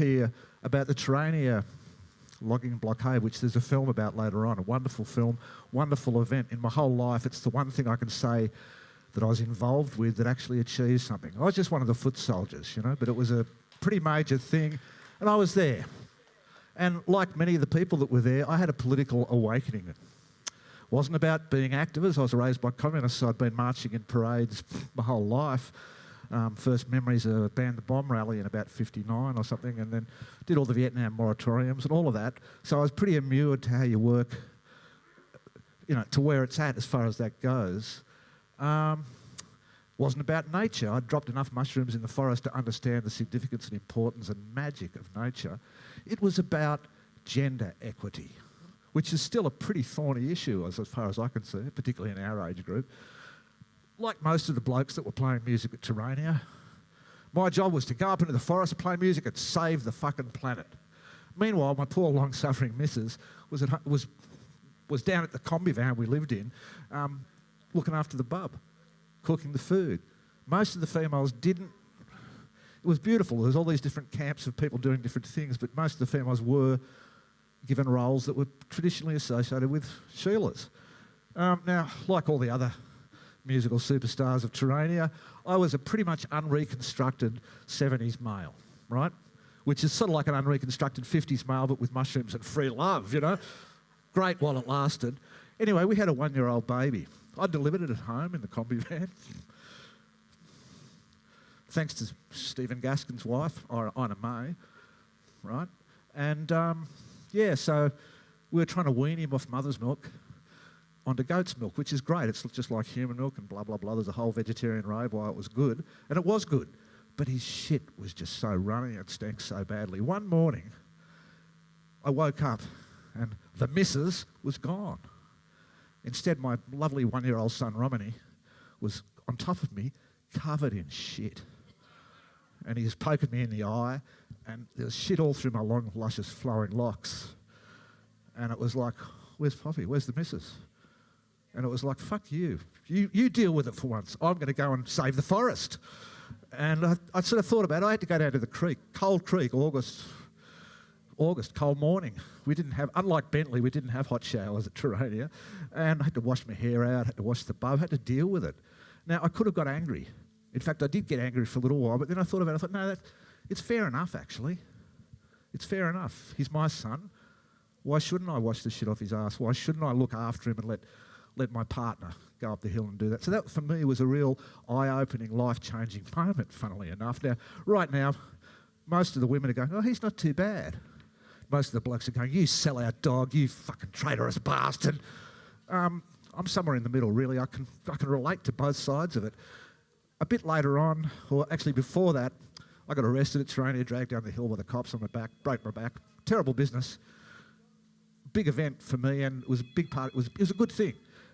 to you about the Terania logging blockade, which there's a film about later on, a wonderful film, wonderful event. In my whole life, it's the one thing I can say that I was involved with that actually achieved something. I was just one of the foot soldiers, you know, but it was a pretty major thing, and I was there. And like many of the people that were there, I had a political awakening. It wasn't about being activists. I was raised by communists, so I'd been marching in parades my whole life. First memories of Ban the Bomb rally in about 59 or something, and then did all the Vietnam moratoriums and all of that. So I was pretty inured to how you work, you know, to where it's at as far as that goes. Wasn't about nature. I'd dropped enough mushrooms in the forest to understand the significance and importance and magic of nature. It was about gender equity, which is still a pretty thorny issue as far as I can see, particularly in our age group. Like most of the blokes that were playing music at Terania, my job was to go up into the forest, play music and save the fucking planet. Meanwhile, my poor long-suffering missus was down at the combi van we lived in, looking after the bub, cooking the food. Most of the females didn't. It was beautiful. There was all these different camps of people doing different things, but most of the females were given roles that were traditionally associated with Sheilas. Now, like all the other musical superstars of Terania, I was a pretty much unreconstructed 70s male, right? Which is sort of like an unreconstructed 50s male, but with mushrooms and free love, you know? Great while it lasted. Anyway, we had a 1-year-old baby. I delivered it at home in the combi van. Thanks to Stephen Gaskin's wife, Ina May, right? And yeah, so we were trying to wean him off mother's milk onto goat's milk, which is great. It's just like human milk and blah, blah, blah. There's a whole vegetarian rave why it was good. And it was good. But his shit was just so runny and stank so badly. One morning, I woke up and the missus was gone. Instead, my lovely 1-year-old son, Romany, was on top of me, covered in shit. And he was poking me in the eye, and there was shit all through my long, luscious, flowing locks. And it was like, where's Poppy? Where's the missus? And it was like, fuck you. You deal with it for once. I'm going to go and save the forest. And I sort of thought about it. I had to go down to the creek, Cold Creek, August, cold morning. We didn't have, unlike Bentley, we didn't have hot showers at Terania. And I had to wash my hair out, had to wash the bub, had to deal with it. Now, I could have got angry. In fact, I did get angry for a little while, but then I thought about it. I thought, no, it's fair enough, actually. It's fair enough. He's my son. Why shouldn't I wash the shit off his ass? Why shouldn't I look after him and let my partner go up the hill and do that? So that, for me, was a real eye-opening, life-changing moment, funnily enough. Now, right now, most of the women are going, oh, he's not too bad. Most of the blokes are going, you sell-out dog, you fucking traitorous bastard. I'm somewhere in the middle, really. I can relate to both sides of it. A bit later on, or actually before that, I got arrested at Terania, dragged down the hill with the cops on my back, broke my back. Terrible business. Big event for me, and it was a big part. It was a good thing.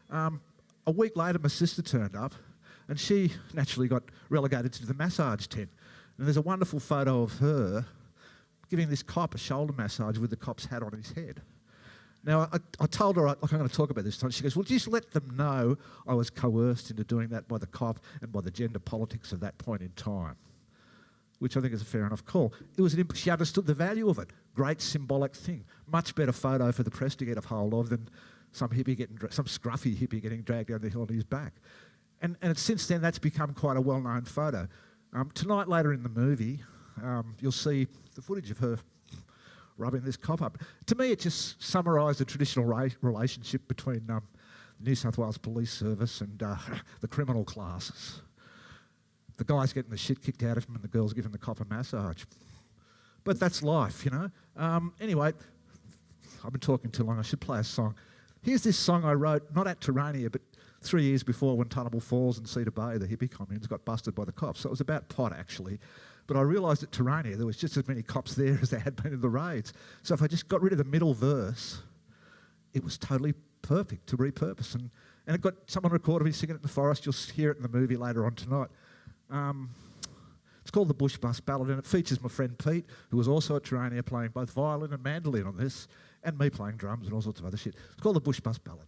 A week later, my sister turned up, and she naturally got relegated to the massage tent. And there's a wonderful photo of her giving this cop a shoulder massage with the cop's hat on his head. Now, I told her, like, I'm going to talk about this time. She goes, well, just let them know I was coerced into doing that by the cop and by the gender politics of that point in time, which I think is a fair enough call. She understood the value of it. Great symbolic thing. Much better photo for the press to get a hold of than some scruffy hippie getting dragged down the hill on his back. And since then, that's become quite a well-known photo. Tonight, later in the movie, you'll see the footage of her rubbing this cop up. To me, it just summarised the traditional relationship between the New South Wales Police Service and the criminal classes. The guy's getting the shit kicked out of him and the girl's giving the cop a massage. But that's life, you know. Anyway, I've been talking too long. I should play a song. Here's this song I wrote, not at Terania, but 3 years before, when Tunnable Falls and Cedar Bay, the hippie communes, got busted by the cops. So it was about pot, actually. But I realised at Terania there was just as many cops there as there had been in the raids. So if I just got rid of the middle verse, it was totally perfect to repurpose. And it got someone recorded me singing it in the forest. You'll hear it in the movie later on tonight. It's called the Bushbust Ballot, and it features my friend Pete, who was also at Terania playing both violin and mandolin on this, and me playing drums and all sorts of other shit. It's called the Bushbust Ballot.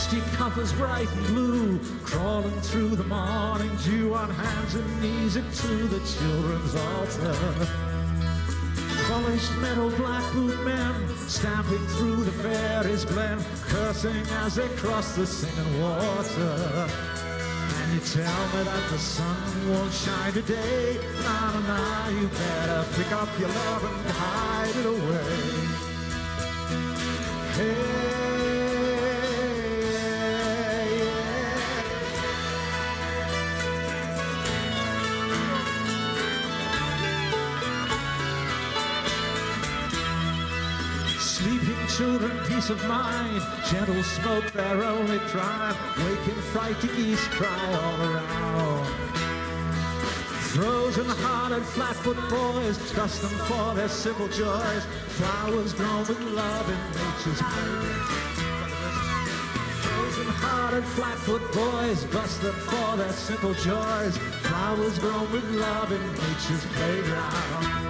Plastic covers bright and blue, crawling through the morning dew on hands and knees into the children's altar. Polished metal black boot men stamping through the fairies' glen, cursing as they cross the singing water. And you tell me that the sun won't shine today. Na na na, you better pick up your love and hide it away. Hey. Sleeping children, peace of mind, gentle smoke, their only crime, waking frightened geese cry all around. Frozen-hearted flatfoot boys trust them for their simple joys, flowers grown with love in nature's playground. Frozen-hearted flatfoot boys bust them for their simple joys, flowers grown with love in nature's playground.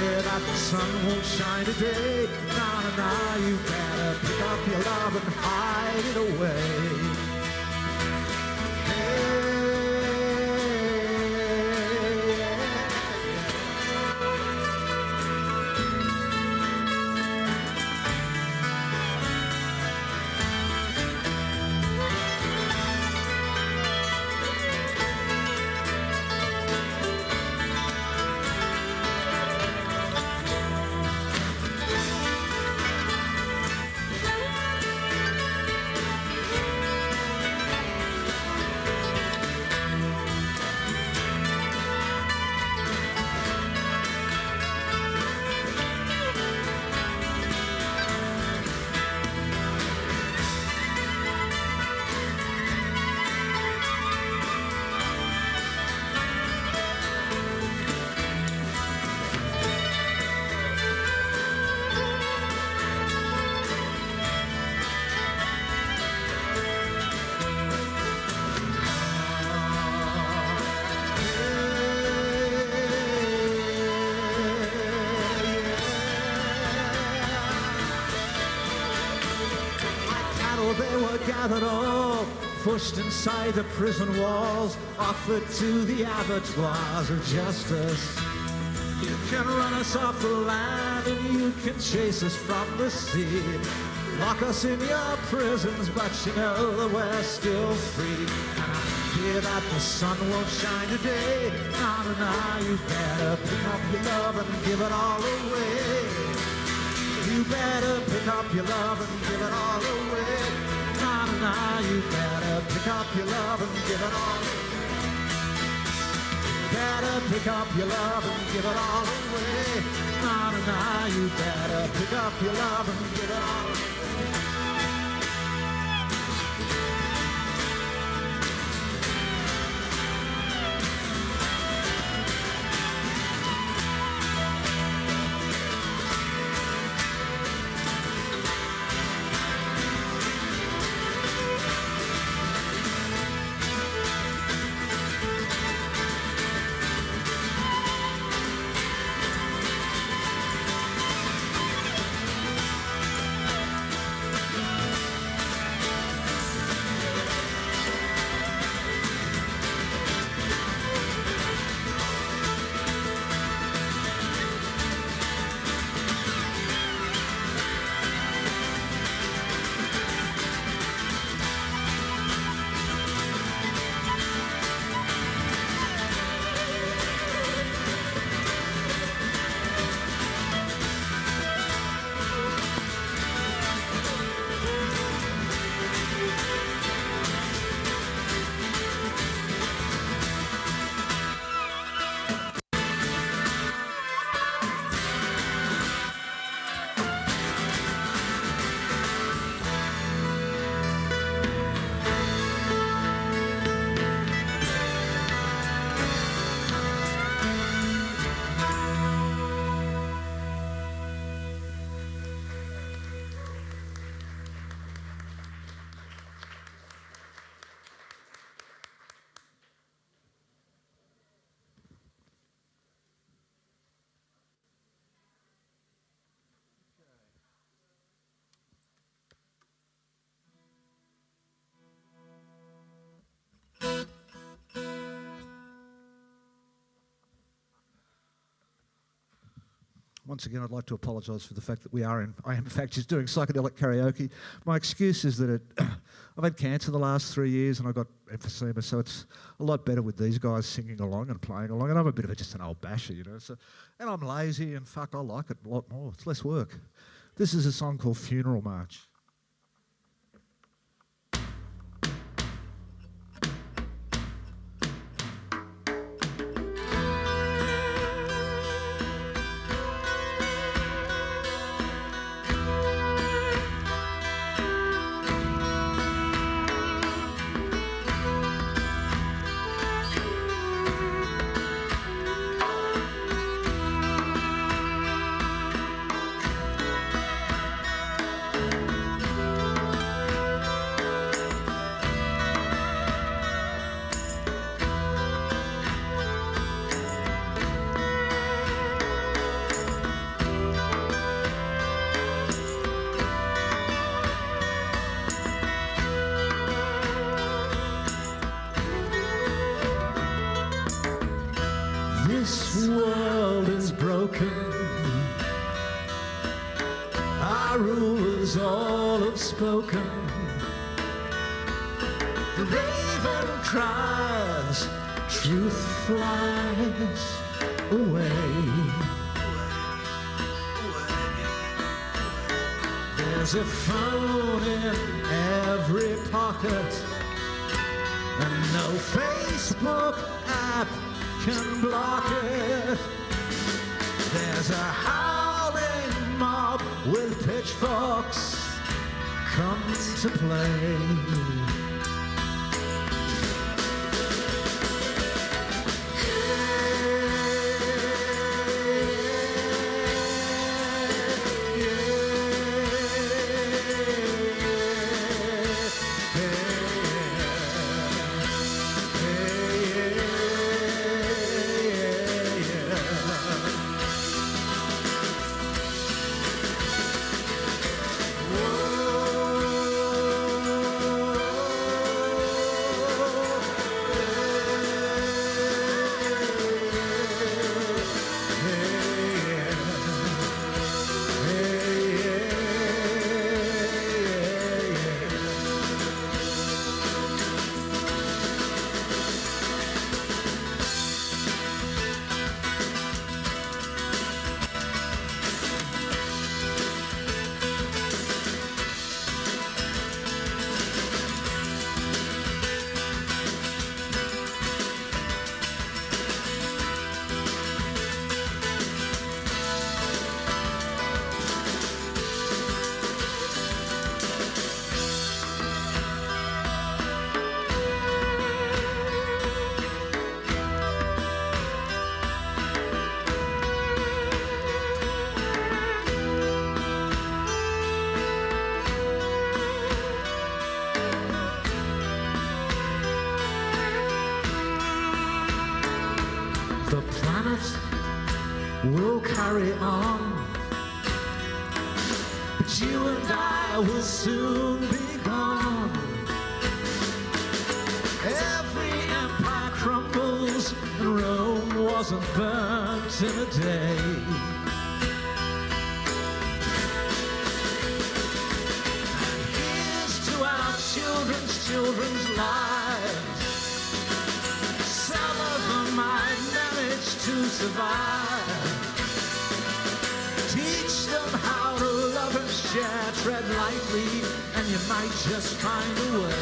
That the sun won't shine today. Na na na, you better pick up your love and hide it away. They were gathered all, pushed inside the prison walls, offered to the abattoirs of justice. You can run us off the land and you can chase us from the sea, lock us in your prisons, but you know that we're still free. And I hear that the sun won't shine today. Na na na, you better pick up your love and give it all away. You better pick up your love and give it all away. Na na na, you better pick up your love and give it all away. You better pick up your love and give it all away. Na na na, you better pick up your love and give it all away. once again, I'd like to apologise for the fact that I am in fact just doing psychedelic karaoke. My excuse is that I've had cancer the last 3 years and I got emphysema, so it's a lot better with these guys singing along and playing along. And I'm a bit of just an old basher, you know. So, and I'm lazy and fuck, I like it a lot more. It's less work. This is a song called Funeral March. This world is broken. Our rulers all have spoken. The raven cries, truth flies away. There's a phone in every pocket, and no Facebook app can block it. There's a howling mob with pitchforks come to play. The planet will carry on, but you and I will soon be gone. Every empire crumbles and Rome wasn't burnt in a day. And here's to our children's lives. Some of them might manage to survive. Teach them how to love and share, tread lightly, and you might just find a way.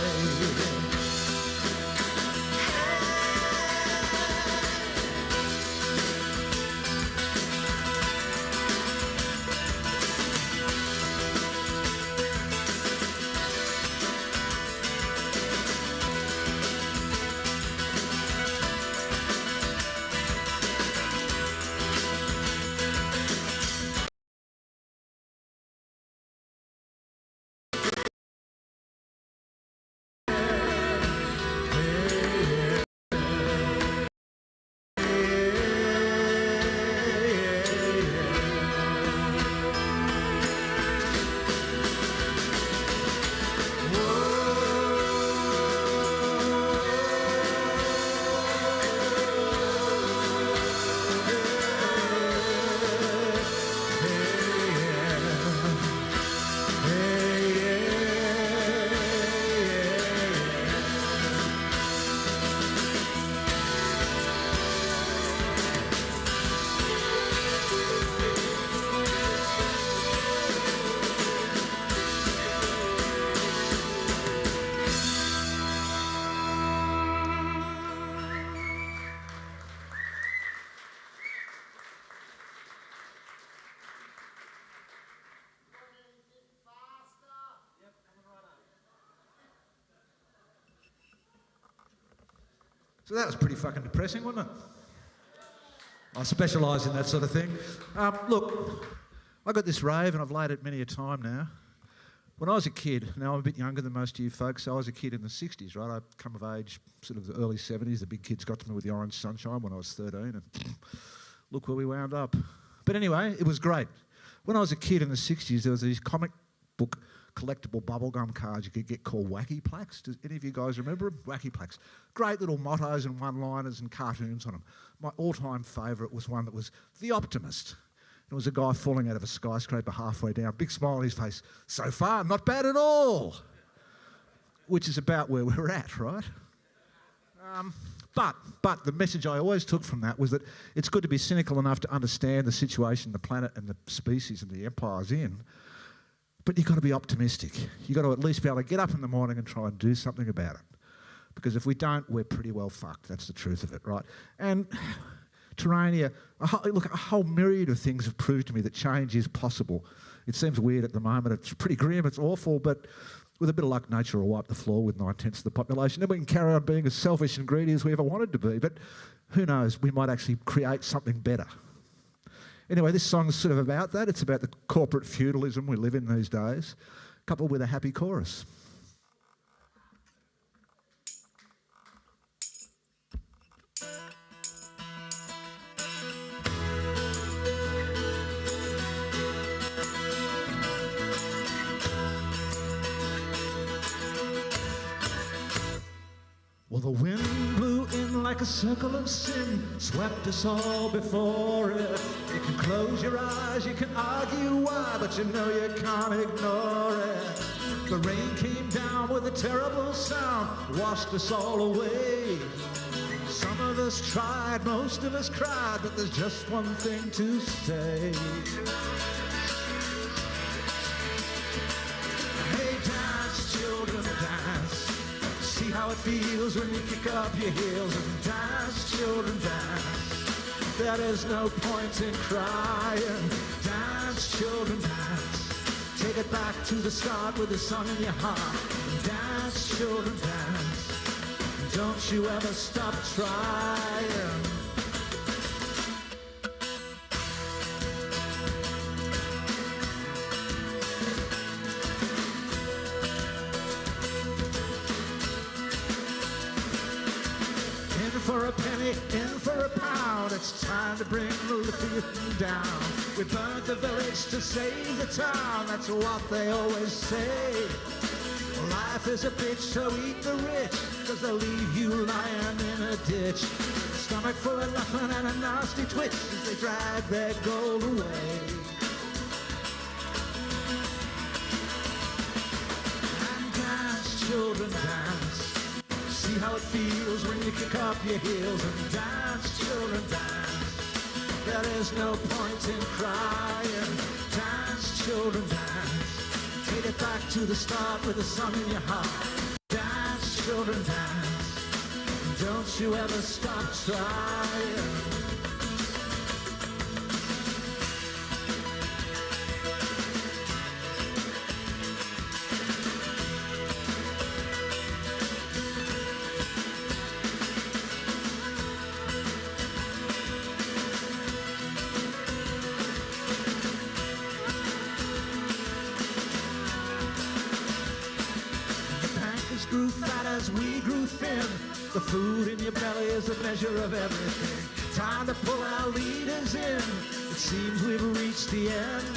So that was pretty fucking depressing, wasn't it? I specialise in that sort of thing. Look, I got this rave and I've laid it many a time now. When I was a kid, now I'm a bit younger than most of you folks, so I was a kid in the 60s, right? I'd come of age sort of the early 70s. The big kids got to me with the orange sunshine when I was 13 and look where we wound up. But anyway, it was great. When I was a kid in the 60s, there was these comic book collectible bubblegum cards you could get called Wacky Plaques. Does any of you guys remember them? Wacky Plaques. Great little mottos and one-liners and cartoons on them. My all-time favourite was one that was The Optimist. It was a guy falling out of a skyscraper halfway down, big smile on his face. So far, not bad at all. Which is about where we're at, right? But the message I always took from that was that it's good to be cynical enough to understand the situation the planet and the species and the empire's in, but you've got to be optimistic. You've got to at least be able to get up in the morning and try and do something about it. Because if we don't, we're pretty well fucked. That's the truth of it, right? And Terania, a whole myriad of things have proved to me that change is possible. It seems weird at the moment. It's pretty grim, it's awful, but with a bit of luck, nature will wipe the floor with 9/10 of the population. Then we can carry on being as selfish and greedy as we ever wanted to be. But who knows, we might actually create something better. Anyway, this song's sort of about that. It's about the corporate feudalism we live in these days, coupled with a happy chorus. Well, the wind blew in like a circle of sin, swept us all before it. You can close your eyes, you can argue why, but you know you can't ignore it. The rain came down with a terrible sound, washed us all away. Some of us tried, most of us cried, but there's just one thing to say. Hey, dance, children, dance. See how it feels when you kick up your heels and dance, children, dance. There is no point in crying. Dance, children, dance. Take it back to the start with the song in your heart. Dance, children, dance. Don't you ever stop trying. For a penny, in for a pound, it's time to bring the Lithium down. We burnt the village to save the town, that's what they always say. Life is a bitch, so eat the rich, cause they'll leave you lying in a ditch. Stomach full of nothing and a nasty twitch as they drag their gold away. And dance, children, dance. See how it feels when you kick up your heels and dance, children, dance. There is no point in crying. Dance, children, dance. Take it back to the start with the sun in your heart. Dance, children, dance. Don't you ever stop trying. Grew fat as we grew thin. The food in your belly is a measure of everything. Time to pull our leaders in. It seems we've reached the end.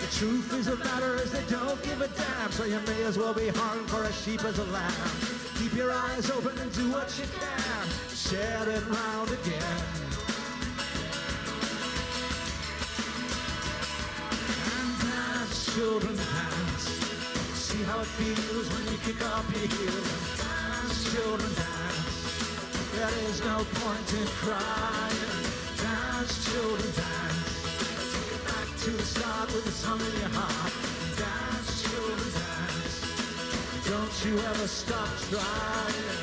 The truth is the matter is they don't give a damn, so you may as well be hung for a sheep as a lamb. Keep your eyes open and do what you can. Share it round again. And dance, children, dance. See how it feels when you kick up your heels and dance, children, dance. There is no point in crying. Dance, children, dance. Take it back to the start with the song in your heart. Dance, children, dance. Don't you ever stop trying.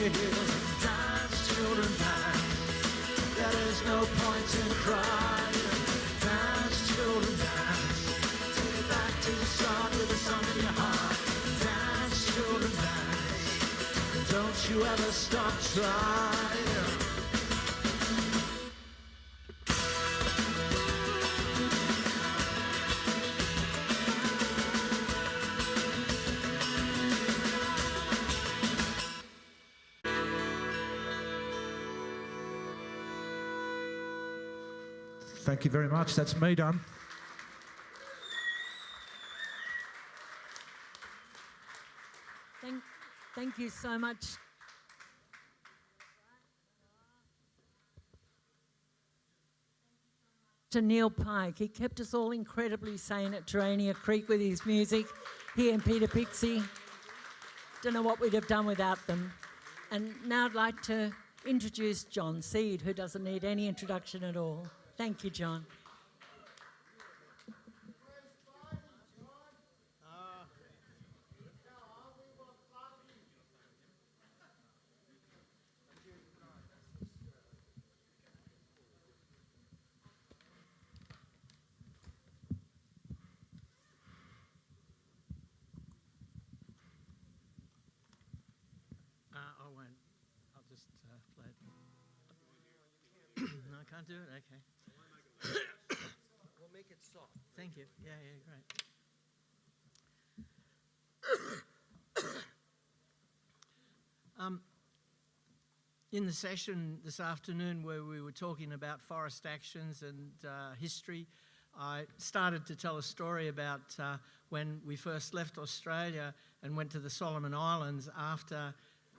your heels and dance, children, dance. There is no point in crying. Dance, children, dance. Take it back to the start with the song in your heart. Dance, children, dance. Don't you ever stop trying. Thank you very much. That's me done. Thank you so much. To Neil Pike. He kept us all incredibly sane at Terania Creek with his music. He and Peter Pixie. Don't know what we'd have done without them. And now I'd like to introduce John Seed, who doesn't need any introduction at all. Thank you, John. I won't. I'll just play it. No, I can't do it? Okay. We'll make it soft. Thank you. Yeah, great. In the session this afternoon where we were talking about forest actions and history, I started to tell a story about when we first left Australia and went to the Solomon Islands after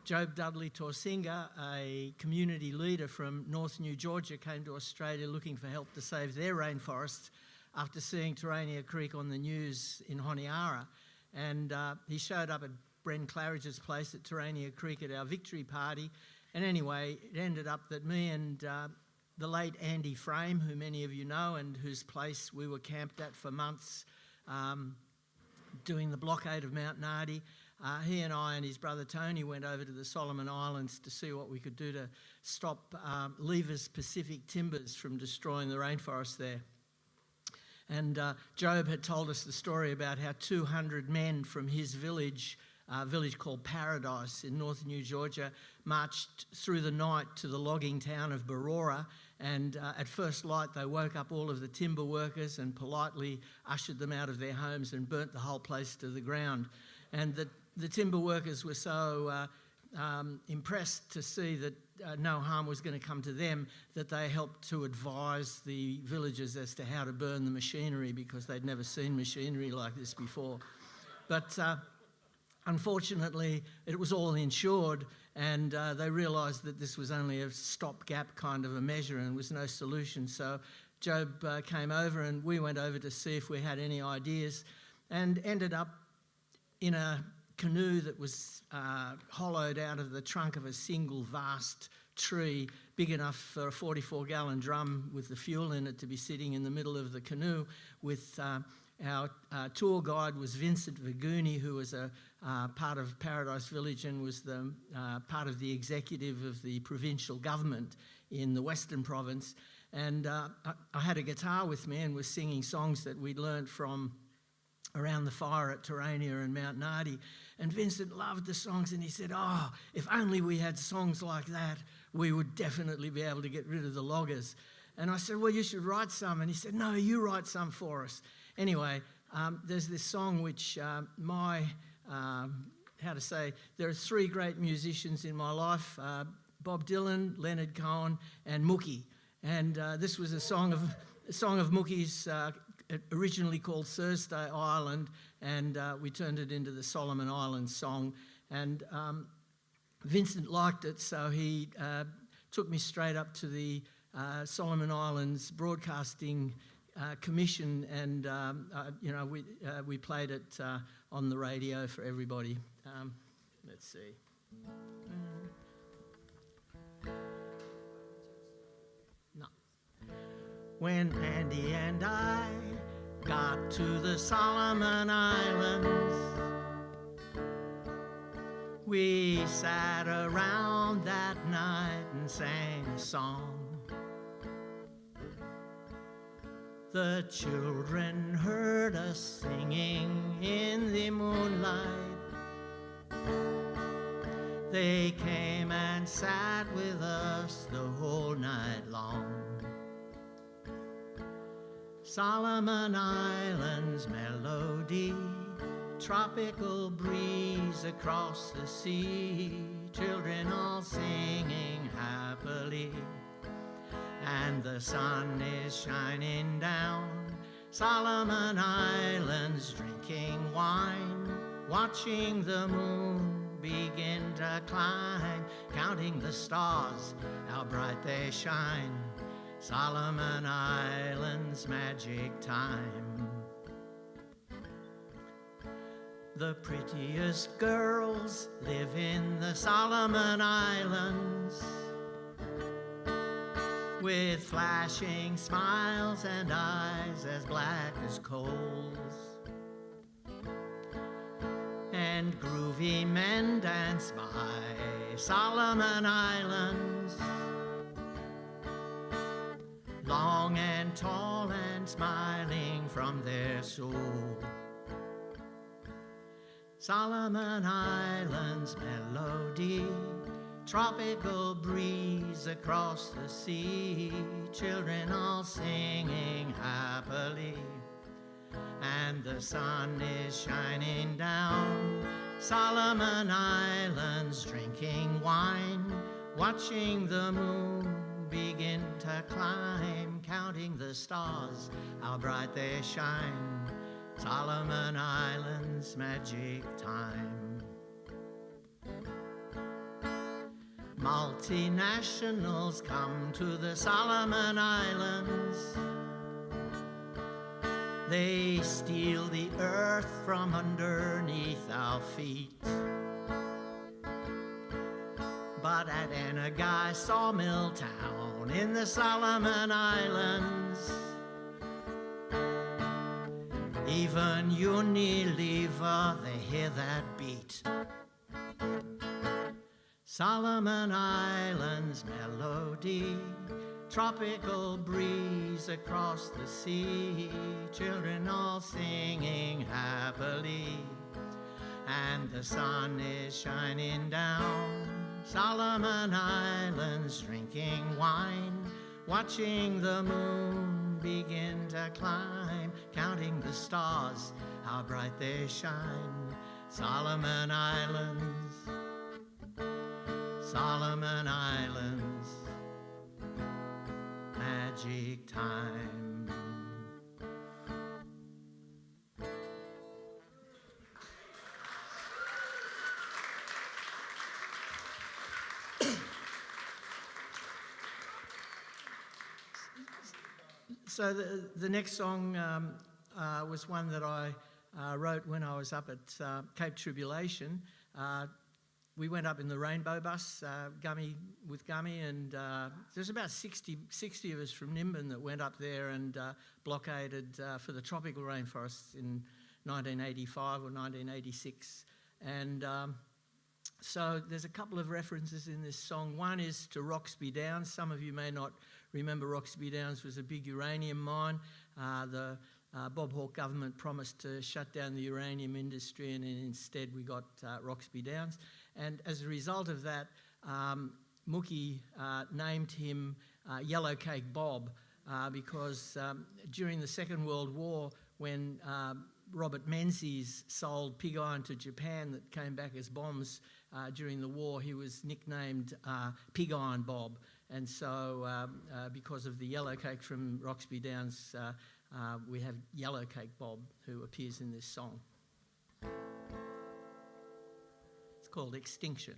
Job Dudley Torsinga, a community leader from North New Georgia, came to Australia looking for help to save their rainforests after seeing Terania Creek on the news in Honiara. And he showed up at Bren Claridge's place at Terania Creek at our victory party. And anyway, it ended up that me and the late Andy Frame, who many of you know and whose place we were camped at for months doing the blockade of Mount Nardi, he and I and his brother Tony went over to the Solomon Islands to see what we could do to stop Lever's Pacific timbers from destroying the rainforest there. And Job had told us the story about how 200 men from his village, a village called Paradise in North New Georgia, marched through the night to the logging town of Barora, and at first light they woke up all of the timber workers and politely ushered them out of their homes and burnt the whole place to the ground. And the timber workers were so impressed to see that no harm was going to come to them that they helped to advise the villagers as to how to burn the machinery, because they'd never seen machinery like this before. But unfortunately, it was all insured, and they realised that this was only a stopgap kind of a measure and was no solution. So Job came over and we went over to see if we had any ideas, and ended up in a canoe that was hollowed out of the trunk of a single vast tree, big enough for a 44-gallon drum with the fuel in it to be sitting in the middle of the canoe. With our tour guide was Vincent Viguni, who was a part of Paradise Village and was the part of the executive of the provincial government in the Western Province. And I had a guitar with me and was singing songs that we'd learnt from around the fire at Terania and Mount Nardi. And Vincent loved the songs, and he said, oh, if only we had songs like that, we would definitely be able to get rid of the loggers. And I said, well, you should write some. And he said, no, you write some for us. Anyway, there's this song which there are three great musicians in my life, Bob Dylan, Leonard Cohen and Mookie. And this was a song of Mookie's, originally called Thursday Island, and we turned it into the Solomon Islands song. And Vincent liked it, so he took me straight up to the Solomon Islands Broadcasting Commission, and we played it on the radio for everybody. Let's see. No. When Andy and I got to the Solomon Islands, we sat around and sang a song. The children heard us singing in the moonlight. They came and sat with us the whole night long. Solomon Island's melody, tropical breeze across the sea, children all singing happily. And the sun is shining down, Solomon Island's drinking wine, watching the moon begin to climb, counting the stars, how bright they shine. Solomon Island's magic time. The prettiest girls live in the Solomon Islands, with flashing smiles and eyes as black as coals. And groovy men dance by Solomon Islands, long and tall and smiling from their soul. Solomon Island's melody, tropical breeze across the sea, children all singing happily. And the sun is shining down, Solomon Island's drinking wine, watching the moon begin to climb, counting the stars, how bright they shine. Solomon Island's magic time. Multinationals come to the Solomon Islands. They steal the earth from underneath our feet. But at Anagai Sawmill Town in the Solomon Islands, even Unilever, they hear that beat. Solomon Island's melody, tropical breeze across the sea, children all singing happily. And the sun is shining down, Solomon Island's drinking wine, watching the moon begin to climb, counting the stars, how bright they shine. Solomon Islands, Solomon Islands, magic time. So the next song was one that I wrote when I was up at Cape Tribulation. We went up in the Rainbow Bus, Gummy, and there's about 60 of us from Nimbin that went up there and blockaded for the tropical rainforests in 1985 or 1986. And so there's a couple of references in this song. One is to Roxby Downs. Some of you may not remember Roxby Downs was a big uranium mine. The Bob Hawke government promised to shut down the uranium industry, and instead we got Roxby Downs. And as a result of that, Mookie named him Yellow Cake Bob because during the Second World War, when Robert Menzies sold pig iron to Japan that came back as bombs during the war, he was nicknamed Pig Iron Bob. And so because of the yellow cake from Roxby Downs, we have Yellow Cake Bob, who appears in this song. It's called Extinction.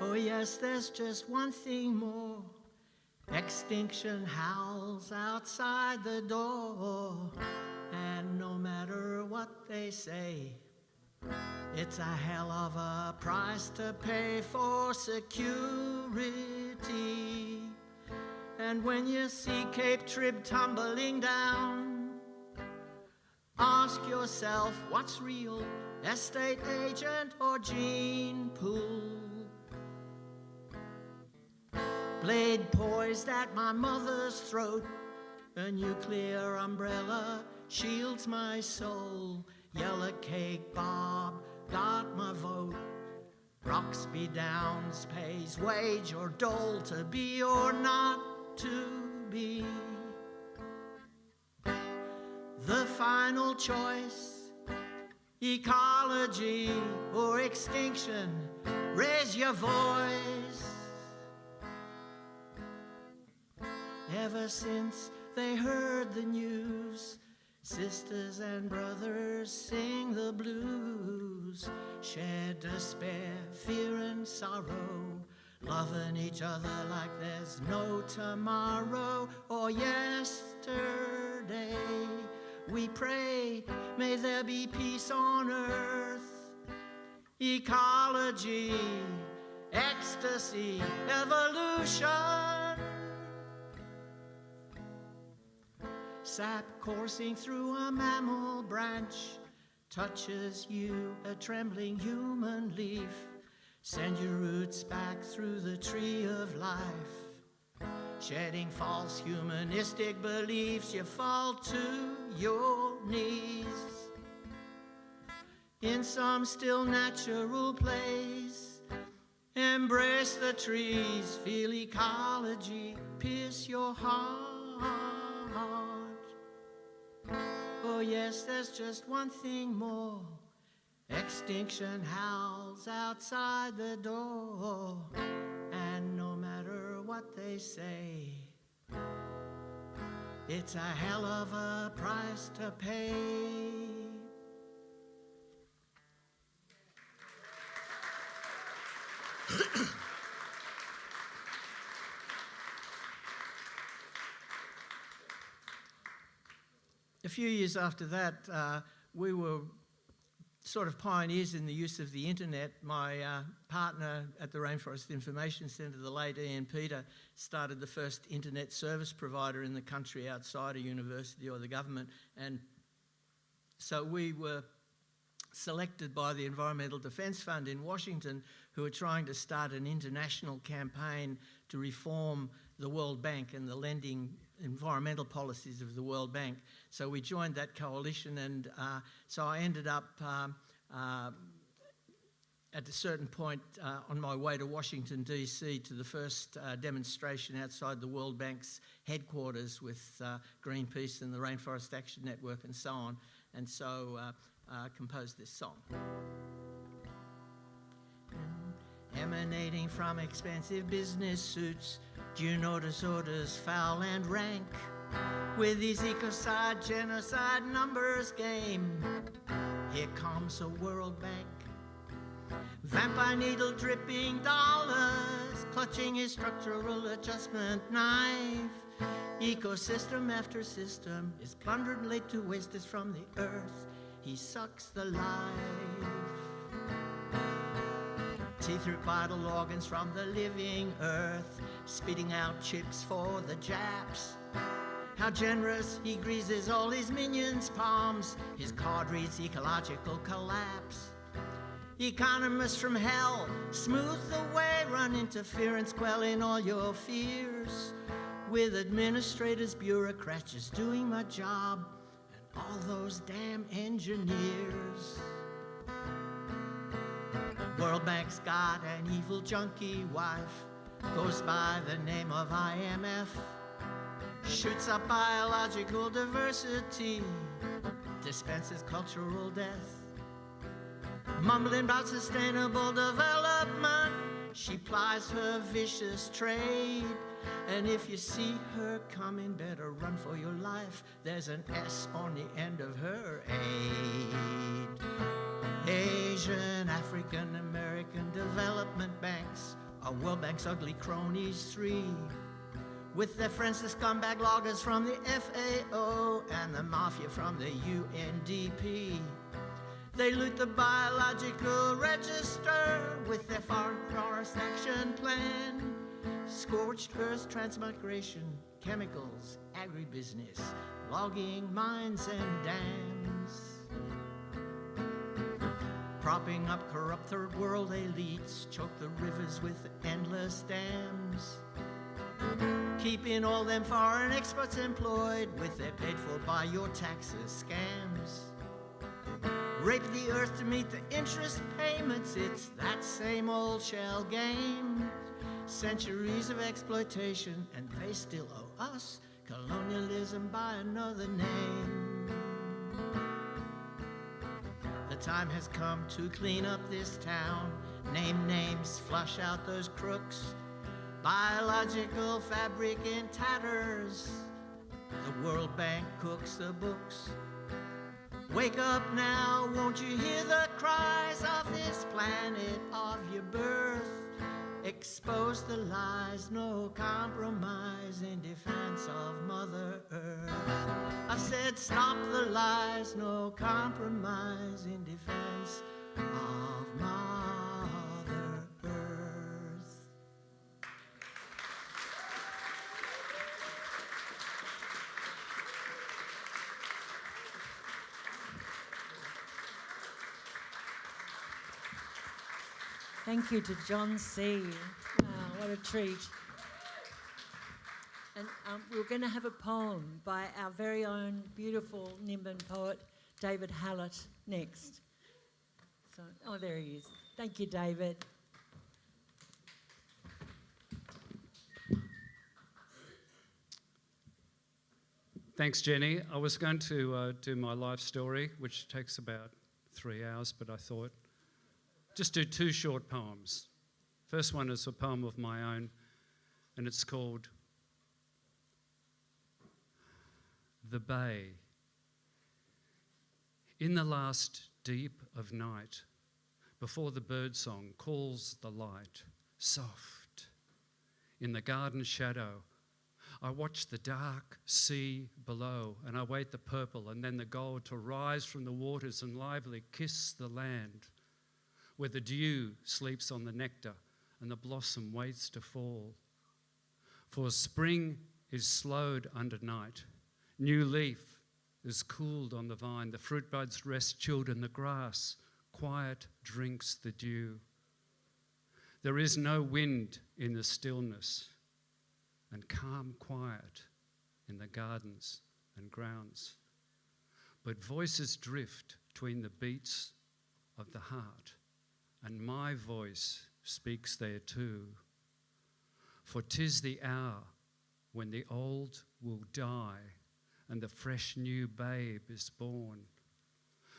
Oh yes, there's just one thing more. Extinction howls outside the door, and no matter what they say, it's a hell of a price to pay for security. And when you see Cape Trib tumbling down, ask yourself what's real, estate agent or gene pool. blade poised at my mother's throat. A nuclear umbrella shields my soul. Yellow cake Bob got my vote. Roxby Downs pays wage or dole to be or not to be. The final choice, ecology or extinction, raise your voice. Ever since they heard the news, sisters and brothers sing the blues, share despair, fear and sorrow, loving each other like there's no tomorrow or yesterday. We pray, may there be peace on earth, ecology, ecstasy, evolution. Sap coursing through a mammal branch touches you, a trembling human leaf. Send your roots back through the tree of life. Shedding false humanistic beliefs, you fall to your knees. In some still natural place, embrace the trees, feel ecology pierce your heart. Oh yes, there's just one thing more. Extinction howls outside the door, and no matter what they say, it's a hell of a price to pay. A few years after that, we were sort of pioneers in the use of the internet. My partner at the Rainforest Information Centre, the late Ian Peter, started the first internet service provider in the country outside a university or the government. And so we were selected by the Environmental Defence Fund in Washington, who are trying to start an international campaign to reform the World Bank and the lending environmental policies of the World Bank. So we joined that coalition, and so I ended up at a certain point on my way to Washington DC to the first demonstration outside the World Bank's headquarters with Greenpeace and the Rainforest Action Network and so on, and so composed this song. Emanating from expensive business suits, do you notice orders foul and rank? With these ecocide, genocide numbers game, here comes a World Bank. Vampire needle dripping dollars, clutching his structural adjustment knife. Ecosystem after system is plundered and laid to waste as from the earth he sucks the life. Teeth through vital organs from the living earth, spitting out chips for the Japs. How generous he greases all his minions' palms, his card reads ecological collapse. Economists from hell, smooth the way, run interference, quelling all your fears. With administrators, bureaucrats just doing my job, and all those damn engineers. World Bank's got an evil junkie wife, goes by the name of IMF, shoots up biological diversity, dispenses cultural death. Mumbling about sustainable development, she plies her vicious trade. And if you see her coming, better run for your life. There's an S on the end of her aid. Asian, African, American development banks are World Bank's ugly cronies three. With their friends, the scumbag loggers from the FAO and the mafia from the UNDP. They loot the biological register with their forest action plan. Scorched earth transmigration, chemicals, agribusiness, logging mines and dams. Propping up corrupt third world elites, choke the rivers with endless dams. keeping all them foreign experts employed with their paid for by your taxes scams. Rape the earth to meet the interest payments, it's that same old shell game. Centuries of exploitation and they still owe us colonialism by another name. The time has come to clean up this town, name names, flush out those crooks. Biological fabric in tatters, the World Bank cooks the books. Wake up now, won't you hear the cries of this planet of your birth? Expose the lies, no compromise in defense of Mother Earth. I said stop the lies, no compromise in defense of Mother Earth. Thank you to John C. Wow, what a treat. And we're going to have a poem by our very own beautiful Nimbin poet, David Hallett, next. So, oh, there he is. Thank you, David. Thanks, Jenny. I was going to do my life story, which takes about 3 hours, but I thought just do 2 short poems. First one is a poem of my own, and it's called The Bay. In the last deep of night, before the birdsong calls the light, soft, in the garden shadow, I watch the dark sea below, and I wait the purple and then the gold to rise from the waters and lively kiss the land, where the dew sleeps on the nectar and the blossom waits to fall. For spring is slowed under night, new leaf is cooled on the vine, the fruit buds rest chilled, and the grass quiet drinks the dew. There is no wind in the stillness, and calm quiet in the gardens and grounds. But voices drift between the beats of the heart, and my voice speaks there too. For 'tis the hour when the old will die and the fresh new babe is born,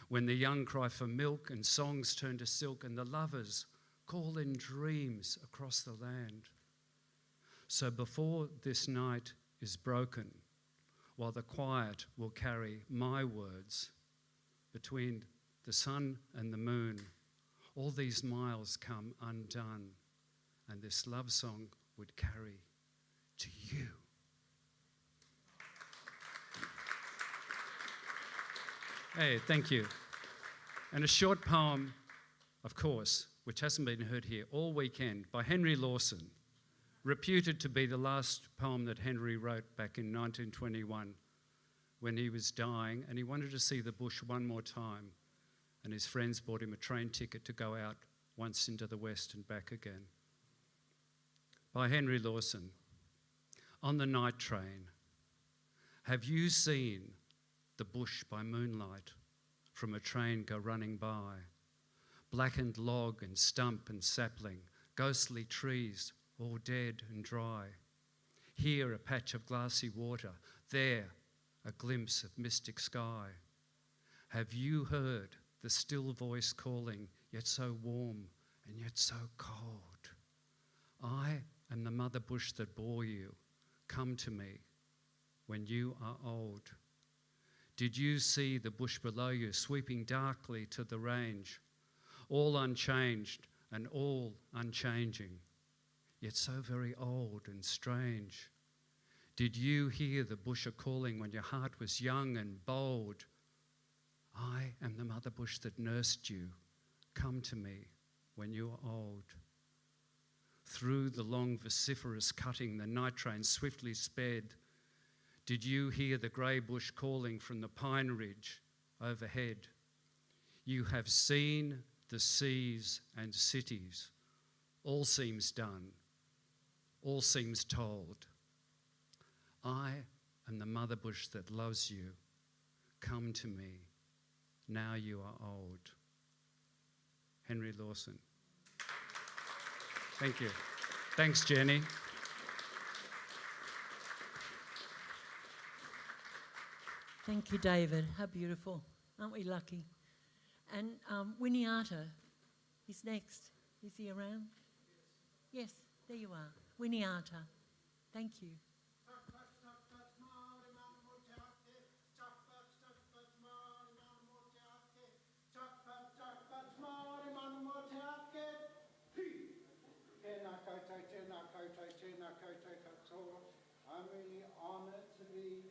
when the young cry for milk and songs turn to silk and the lovers call in dreams across the land. So before this night is broken, while the quiet will carry my words between the sun and the moon, all these miles come undone, and this love song would carry to you. Hey, thank you. And a short poem, of course, which hasn't been heard here all weekend, by Henry Lawson, reputed to be the last poem that Henry wrote back in 1921 when he was dying, and he wanted to see the bush one more time, and his friends bought him a train ticket to go out once into the west and back again. By Henry Lawson. On the night train, have you seen the bush by moonlight from a train go running by? Blackened log and stump and sapling, ghostly trees all dead and dry. Here a patch of glassy water, there a glimpse of mystic sky. Have you heard the still voice calling, yet so warm and yet so cold? I am the mother bush that bore you. Come to me when you are old. Did you see the bush below you sweeping darkly to the range, all unchanged and all unchanging, yet so very old and strange? Did you hear the bush a-calling when your heart was young and bold? I am the mother bush that nursed you. Come to me when you are old. Through the long vociferous cutting, the night train swiftly sped. Did you hear the grey bush calling from the pine ridge overhead? You have seen the seas and cities. All seems done. All seems told. I am the mother bush that loves you. Come to me. Now you are old. Henry Lawson. Thank you. Thanks, Jenny. Thank you, David. How beautiful. Aren't we lucky? And Winiata is next. Is he around? Yes, there you are. Winiata. Thank you. I'm really honoured to be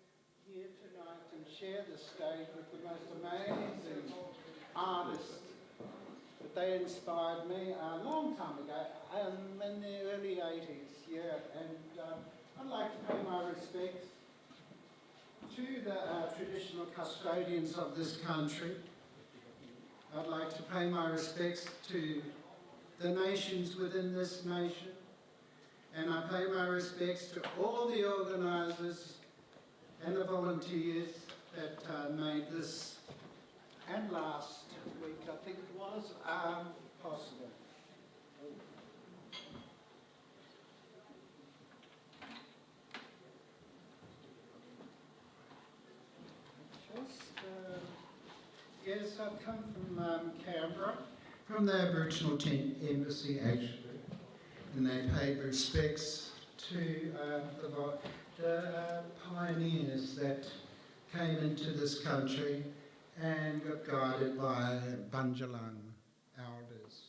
here tonight and share the stage with the most amazing artists. But they inspired me a long time ago, in the early 80s, yeah. And I'd like to pay my respects to the traditional custodians of this country. I'd like to pay my respects to the nations within this nation. And I pay my respects to all the organisers and the volunteers that made this and last week, I think it was, possible. Yes, I've come from Canberra, from the Aboriginal Embassy actually. And they paid respects to the pioneers that came into this country and got guided by Bunjalung elders,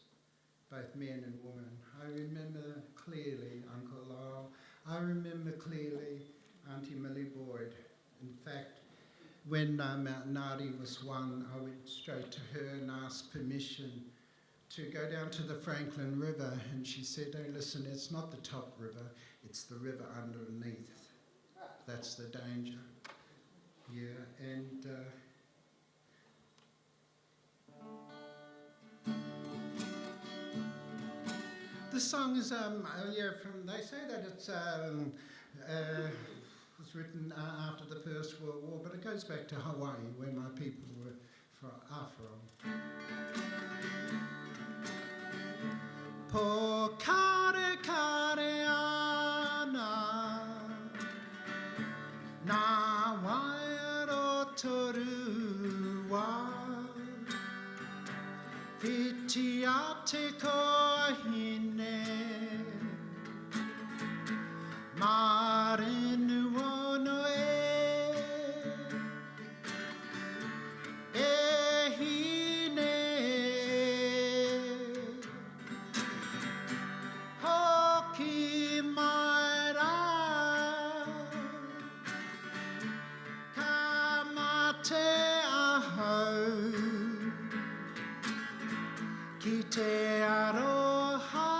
both men and women. I remember clearly Uncle Lyle. I remember clearly Auntie Millie Boyd. In fact, when Mount Nardi was won, I went straight to her and asked permission to go down to the Franklin River, and she said, "Oh, listen, it's not the top river, it's the river underneath. That's the danger." Yeah, and the song is they say that it's was written after the First World War, but it goes back to Hawaii, where my people are from. Po kare kare ana na wairo toru wa Iti ate ko hine marinu ono Te aroha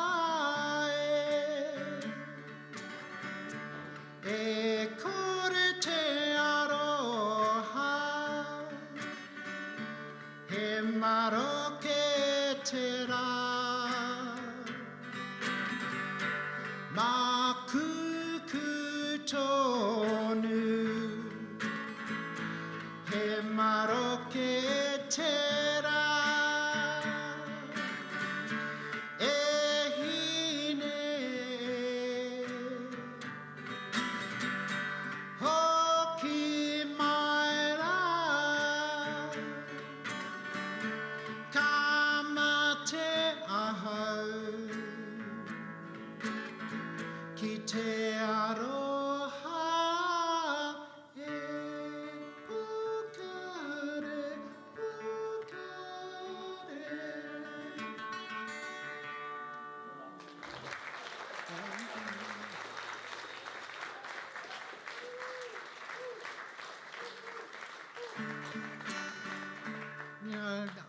e kore te aroha he maroke te ra makuku tonu he maroke te ra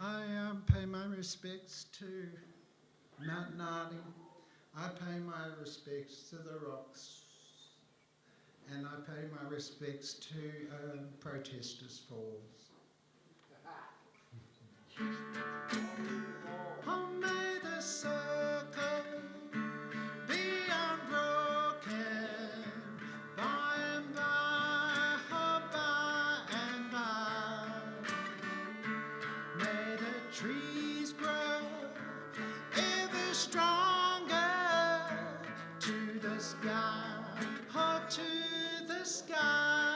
I pay my respects to Mount Nardi. I pay my respects to the rocks. And I pay my respects to Protesters Falls. Oh, may the circle be unbroken by and by. the sky, oh, to the sky.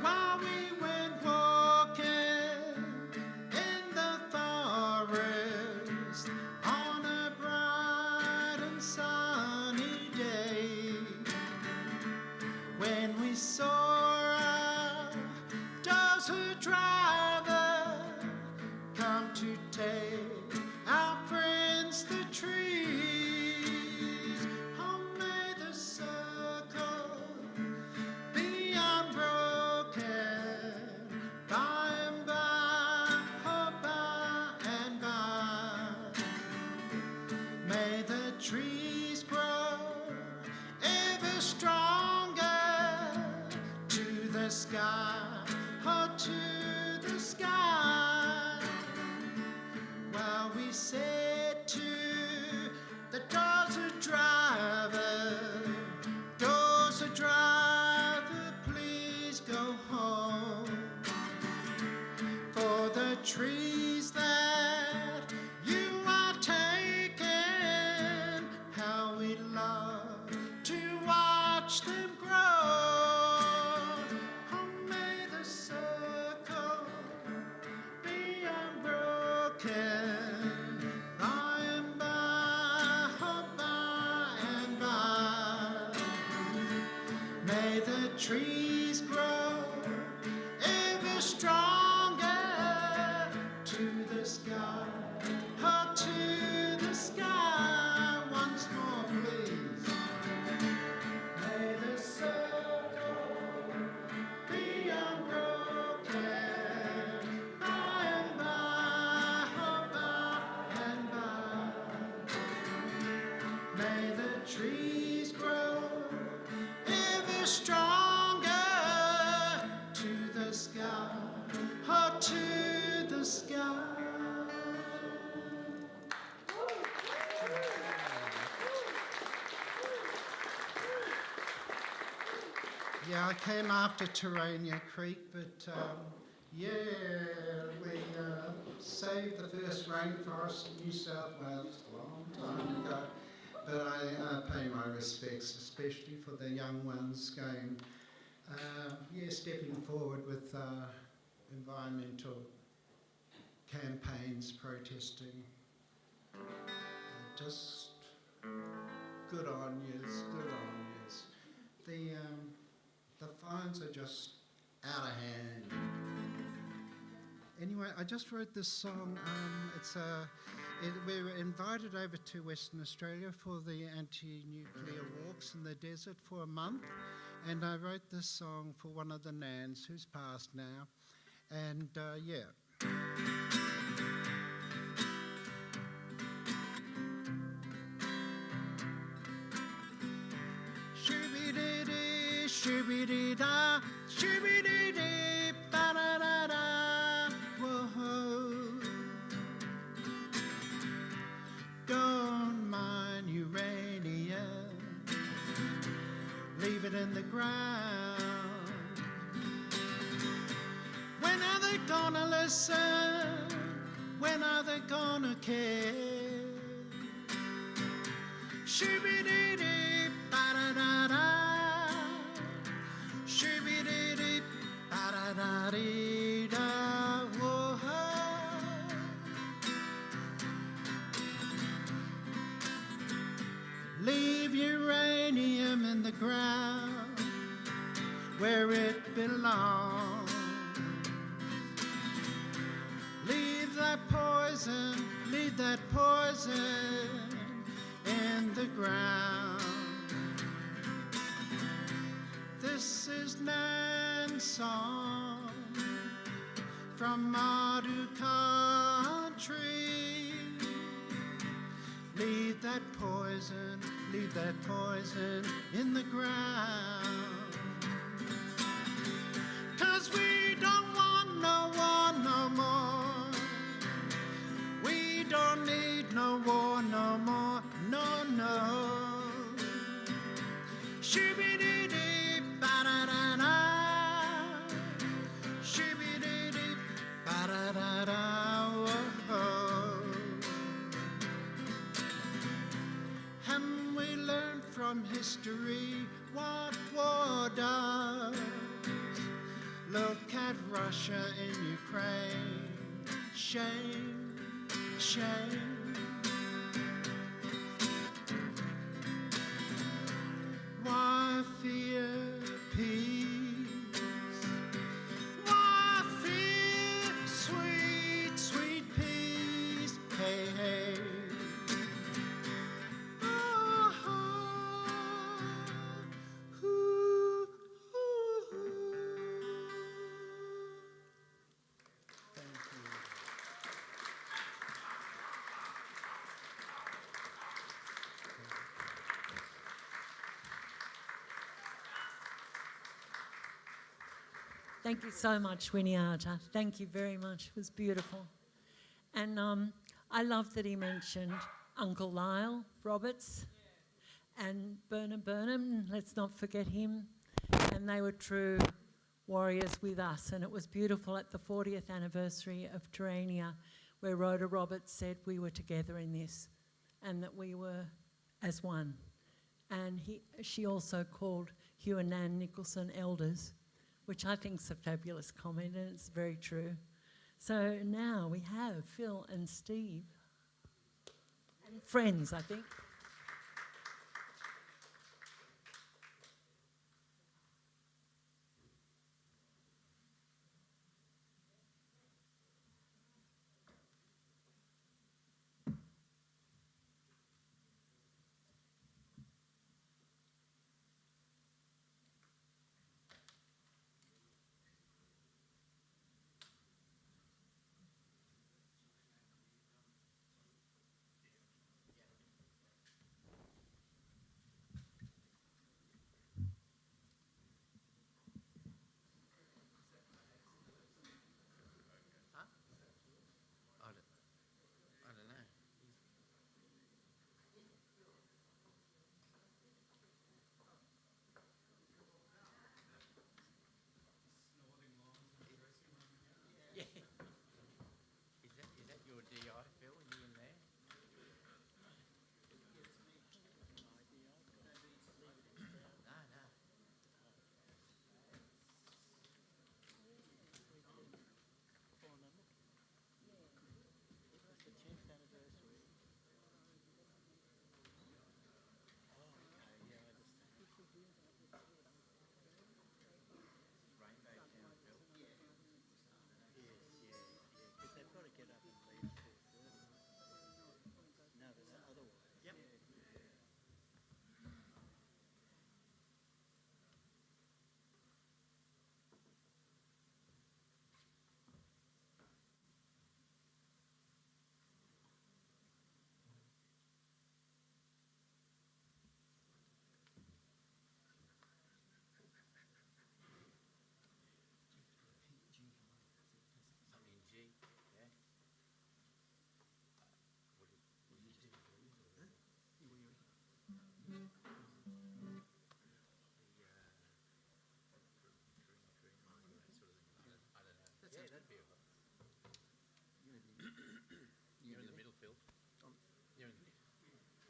While we went walking in the forest on a bright and sunny day, when we saw a dozer driver come to take our friends the trees, oh, may the circle be unbroken by and by, oh, by and by. May the trees grow ever stronger to the sky, oh, to the sky. Well, we said to the dozer driver, please go home. For the trees that you are taking, how we love to watch them grow. Oh, may the circle be unbroken by and by, oh, by and by. May the trees grow ever stronger to the sky, oh, to the sky. Once more, please. May the circle be unbroken by and by, oh, by and by. May the trees grow ever stronger to the sky, oh, to the sky. Yeah, I came after Terania Creek, but yeah, we saved the first rainforest in New South Wales a long time ago. But I pay my respects, especially for the young ones going, stepping forward with environmental campaigns, protesting. Just good on yous, good on yous. The fines are just out of hand. Anyway, I just wrote this song. We were invited over to Western Australia for the anti-nuclear walks in the desert for a month, and I wrote this song for one of the Nans who's passed now, and yeah. Shoo-be-dee-dee, shoo-be-dee-da, shoo-be-dee-dee, ba-da-da-da, whoa. Don't mine uranium, leave it in the ground. When are they gonna listen? When are they gonna care? Shoo-be-dee-dee, ba-da-da-da, shoo-be-dee-dee, ba-da-da-dee-da, whoa. Leave uranium in the ground where it belongs. Leave that poison in the ground. This is Nan's song from Madu country. Leave that poison in the ground. 'Cause we don't want no war no more. We don't need no war no more, no, no. Shoo-be-dee-dee, ba-da-da-da, shoo-be-dee-dee, ba-da-da-da, whoa. And from history what war does. Look at Russia and Ukraine. Shame, shame. Why fear peace? Why fear sweet, sweet peace? Hey, hey. Thank you so much, Winiata. Thank you very much. It was beautiful. And I love that he mentioned Uncle Lyle Roberts and Burnham Burnham. Let's not forget him. And they were true warriors with us. And it was beautiful at the 40th anniversary of Terania, where Rhoda Roberts said we were together in this and that we were as one. And she also called Hugh and Nan Nicholson elders, which I think is a fabulous comment, and it's very true. So now we have Phil and Steve, and friends, I think.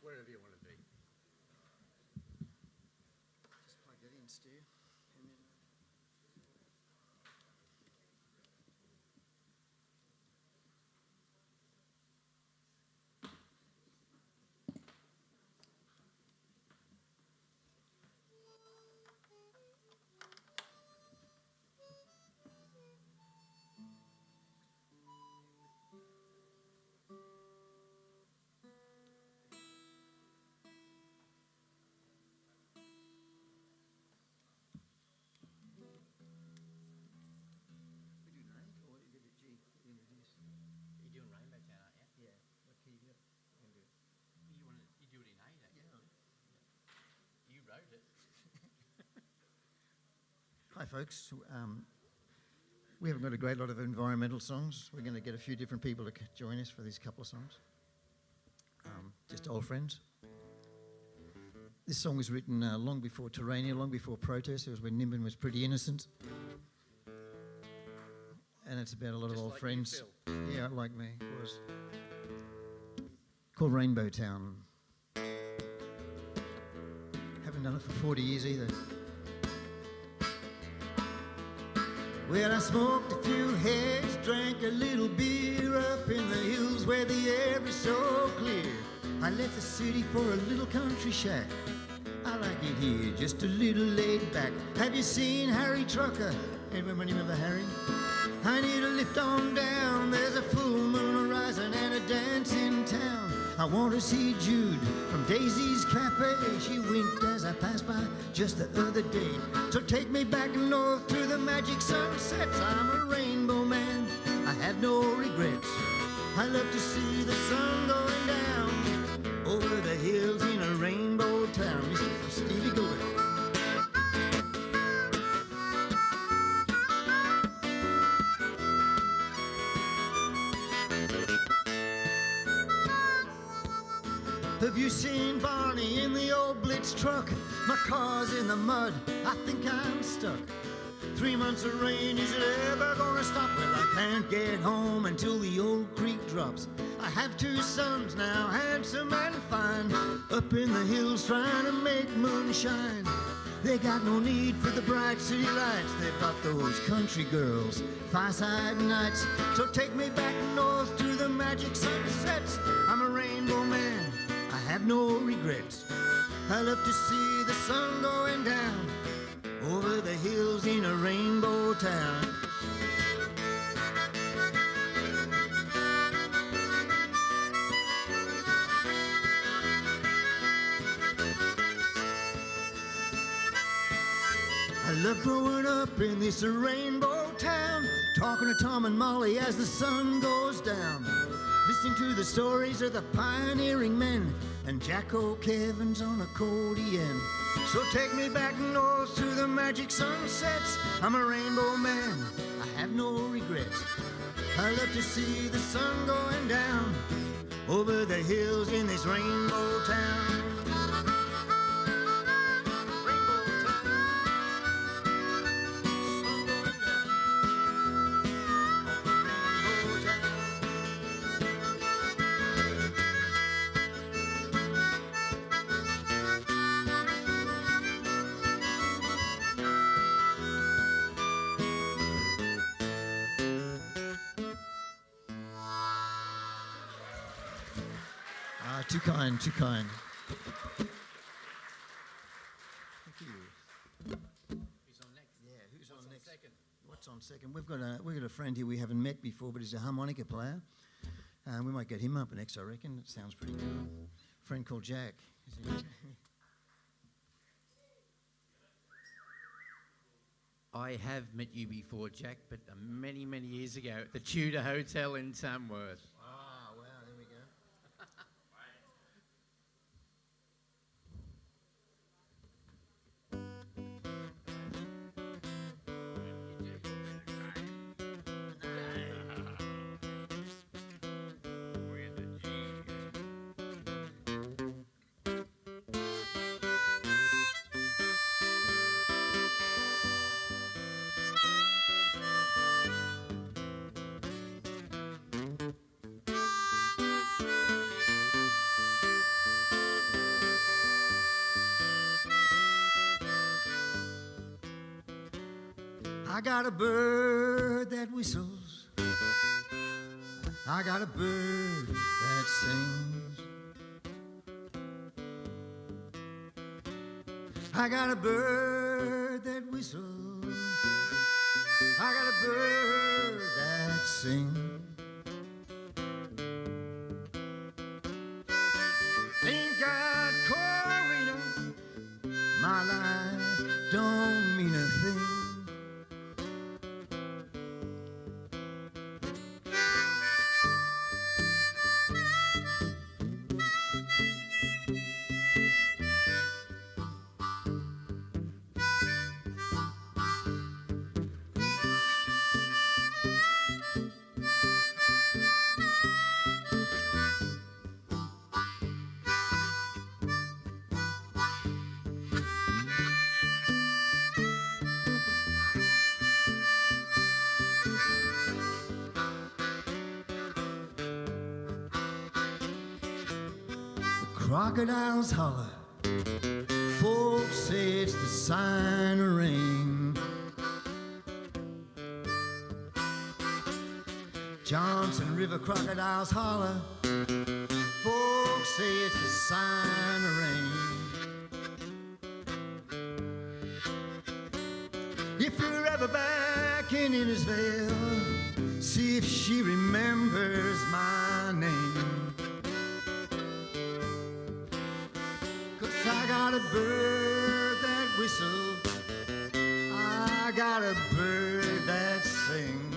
Wherever you want to be. Just plug that in, Stu. And then hi folks, we haven't got a great lot of environmental songs. We're going to get a few different people to join us for these couple of songs. Just old friends. This song was written long before Terania, long before protest. It was when Nimbin was pretty innocent. And it's about a lot of old friends. Yeah, like me. It was called Rainbow Town. done it for 40 years either. Well, I smoked a few heads, drank a little beer up in the hills where the air is so clear. I left the city for a little country shack. I like it here, just a little laid back. Have you seen Harry Trucker? Everybody remember Harry? I need a lift on down. There's a full moon horizon and a dance in town. I want to see Jude from Daisy's Cafe. She winked as I passed by just the other day. So take me back north to the magic sunsets. I'm a rainbow man, I have no regrets. I love to see the sun going down over the hills in a rainbow town. This is for Stevie Goulding. Have you seen Barney in the old Blitz truck? My car's in the mud, I think I'm stuck. 3 months of rain, is it ever gonna stop? Well, I can't get home until the old creek drops. I have 2 sons now, handsome and fine, up in the hills trying to make moonshine. They got no need for the bright city lights. They've got those country girls, fireside nights. So take me back north to the magic sunsets. I'm a rainbow man, I have no regrets. I love to see the sun going down over the hills in a rainbow town. I love growing up in this rainbow town, talking to Tom and Molly as the sun goes down, listening to the stories of the pioneering men, and Jack O'Kevin's on accordion. So take me back north to the magic sunsets. I'm a rainbow man, I have no regrets. I love to see the sun going down over the hills in this rainbow town. Too kind, too kind. Thank you. Who's on next? Yeah, who's on next? Second? What's on second? We've got a friend here we haven't met before, but he's a harmonica player. We might get him up next, I reckon. It sounds pretty cool. A friend called Jack. I have met you before, Jack, but many, many years ago at the Tudor Hotel in Tamworth. Ah, wow, there we go. I got a bird that whistles, I got a bird that sings, I got a bird that whistles, I got a bird that sings. Ain't got Corina, my life don't mean a thing. Crocodiles holler Folks say it's the sign of rain. Johnson River crocodiles holler. Folks say it's the sign of rain. If you're ever back in Innisvale, see if she remembers my name. 'Cause I got a bird that whistle, I got a bird that sings.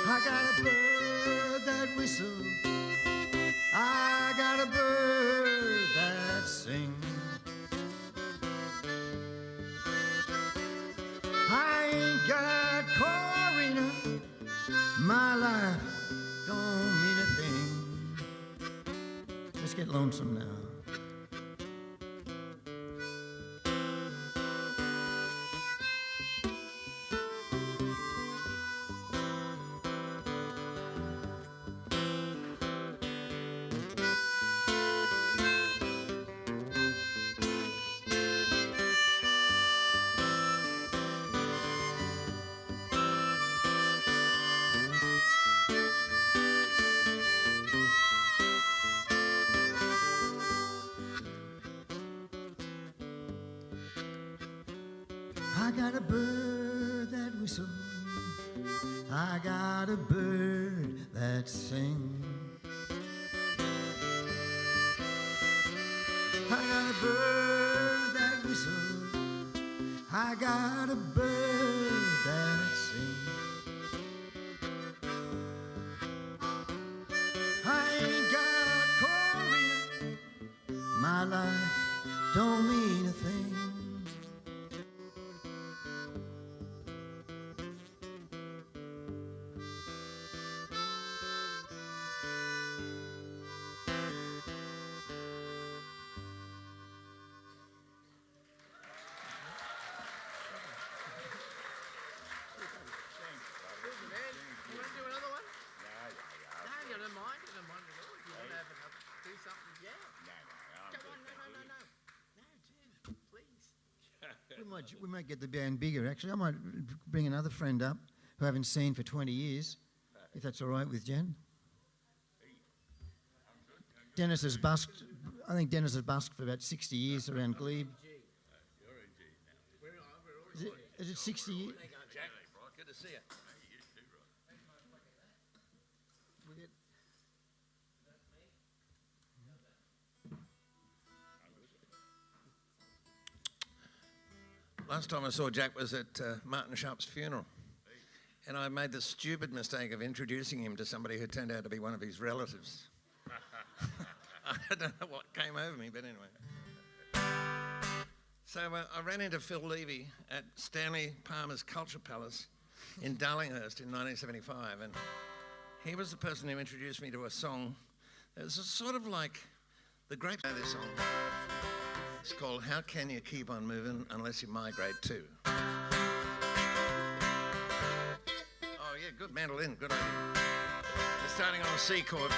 I got a bird that whistles, I got a bird that sings. I ain't got Corina, my life don't mean a thing. Let's get lonesome now. I got a bird that whistles, I got a bird that sings. I got a bird that whistles, I got a bird that sings. I ain't got Korea, my life don't mean a thing. We might get the band bigger, actually. I might bring another friend up who I haven't seen for 20 years, if that's all right with Jen. Dennis has busked, I think Dennis has busked for about 60 years around Glebe. Is it 60 years? Good to see you. Last time I saw Jack was at Martin Sharp's funeral, and I made the stupid mistake of introducing him to somebody who turned out to be one of his relatives. I don't know what came over me, but anyway. So I ran into Phil Levy at Stanley Palmer's Culture Palace in Darlinghurst in 1975, and he was the person who introduced me to a song that was sort of like the great of this song. It's called How Can You Keep On Moving Unless You Migrate Too? Oh yeah, good mandolin, good idea. We're starting on a C chord.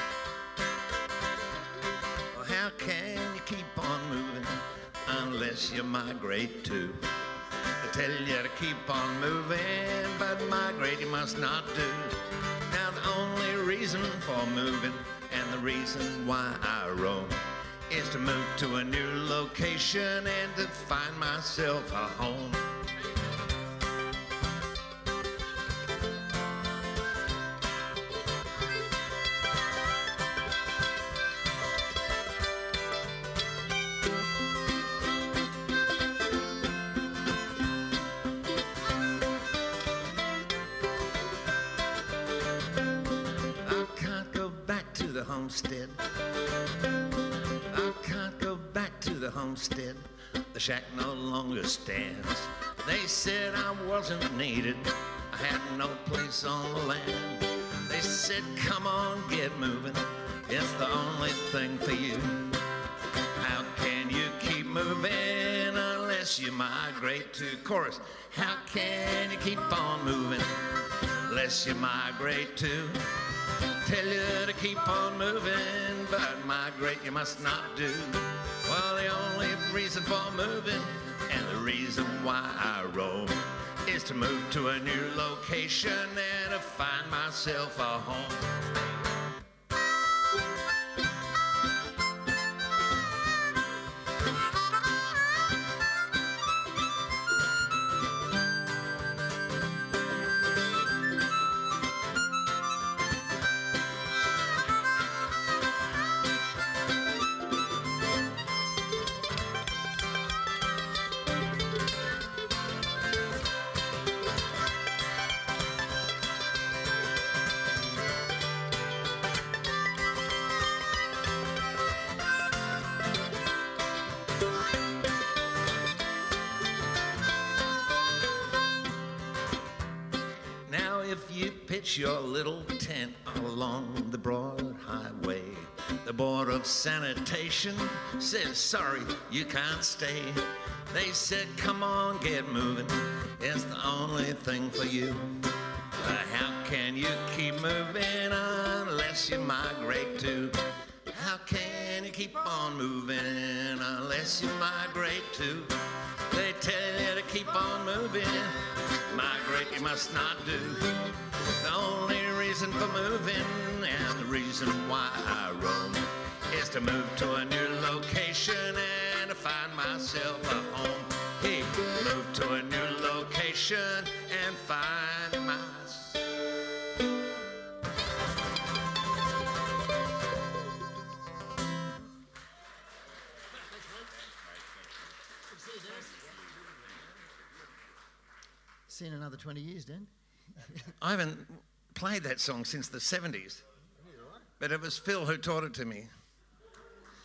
Well, how can you keep on moving unless you migrate too? They tell you to keep on moving, but migrate you must not do. Now the only reason for moving and the reason why I roam is to move to a new location and to find myself a home. I can't go back to the homestead. I can't go back to the homestead. The shack no longer stands. They said I wasn't needed. I had no place on the land. They said, come on, get moving. It's the only thing for you. How can you keep moving unless you migrate to chorus? How can you keep on moving unless you migrate to tell you to keep on moving, but migrate you must not do. Well, the only reason for moving and the reason why I roam is to move to a new location and to find myself a home. Your little tent along the broad highway. The Board of Sanitation says, sorry, you can't stay. They said, come on, get moving. It's the only thing for you. How can you keep moving unless you migrate too? How can you keep on moving unless you migrate too? They tell you to keep on moving. Migrate you must not do. The only reason for moving and the reason why I roam is to move to a new location and to find myself a home. Hey, move to a new location and find myself. See you in another 20 years, Dan. I haven't played that song since the 70s, but it was Phil who taught it to me.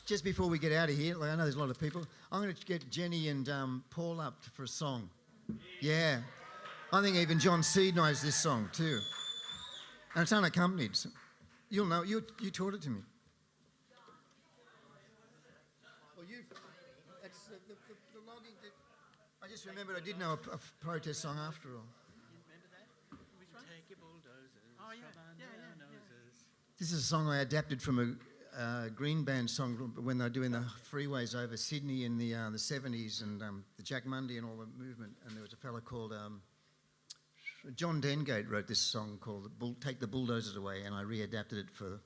Just before we get out of here, like I know there's a lot of people, I'm going to get Jenny and Paul up for a song. Yeah. I think even John Seed knows this song too. And it's unaccompanied. So you'll know, you taught it to me. Well, that's the logging. I just remembered I did know a protest song after all. This is a song I adapted from a Green Band song when they were doing the freeways over Sydney in the 70s and the Jack Mundy and all the movement. And there was a fellow called John Dengate wrote this song called Take the Bulldozers Away, and I readapted it for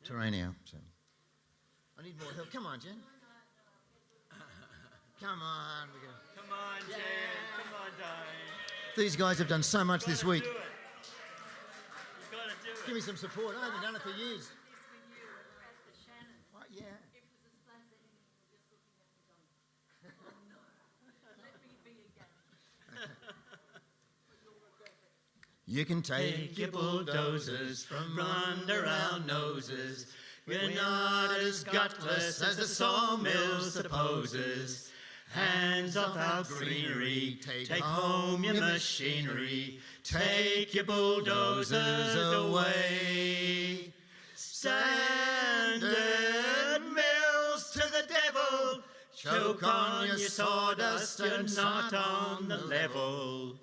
Terania. So I need more help. Come on, Jen. Come on. Come on, Jen. Come on, darling. These guys have done so much this week. Do Give me some support. I haven't done it for years. What? Yeah. You can take your bulldozers from under our noses. We're not as gutless as the sawmill supposes. Hands off our greenery, take home your machinery, take your bulldozers away. Standard mills to the devil, choke on your sawdust, you're not on the level.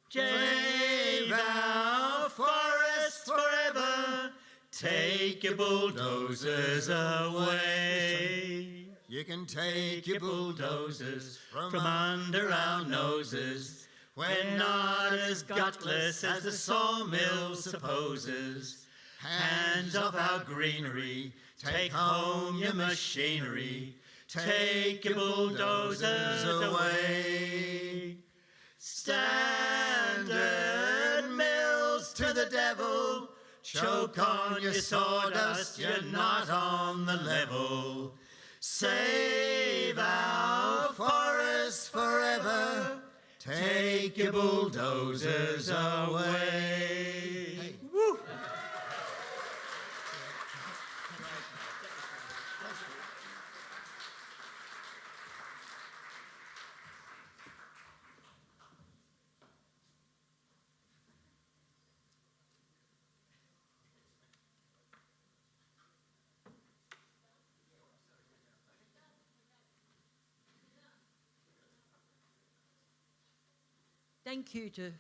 Save our forests forever, take your bulldozers away. You can take your bulldozers from under our noses. We're not as gutless as the sawmill supposes. Hands off our greenery, take home your machinery, take your bulldozers away. Standard mills to the devil, choke on your sawdust, you're not on the level. Save our forests forever, take your bulldozers away. Hey. Woo. Thank you to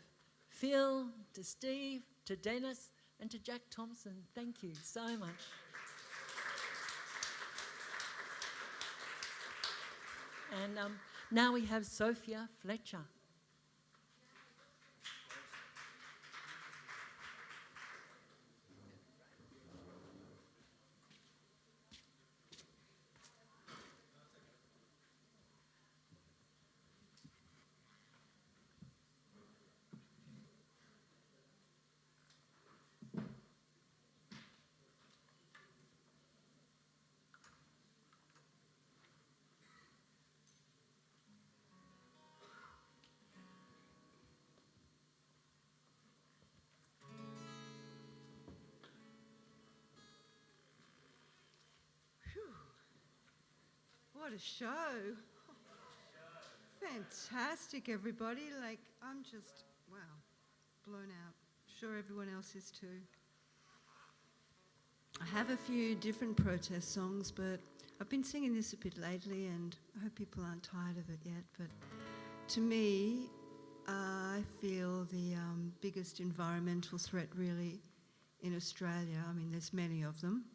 Phil, to Steve, to Dennis, And to Jack Thompson, thank you so much. And now we have Sophia Fletcher. What a show. Fantastic, everybody. Like, I'm just, wow, blown out. Sure everyone else is too. I have a few different protest songs, but I've been singing this a bit lately, and I hope people aren't tired of it yet. But to me, I feel the biggest environmental threat really in Australia. I mean, there's many of them,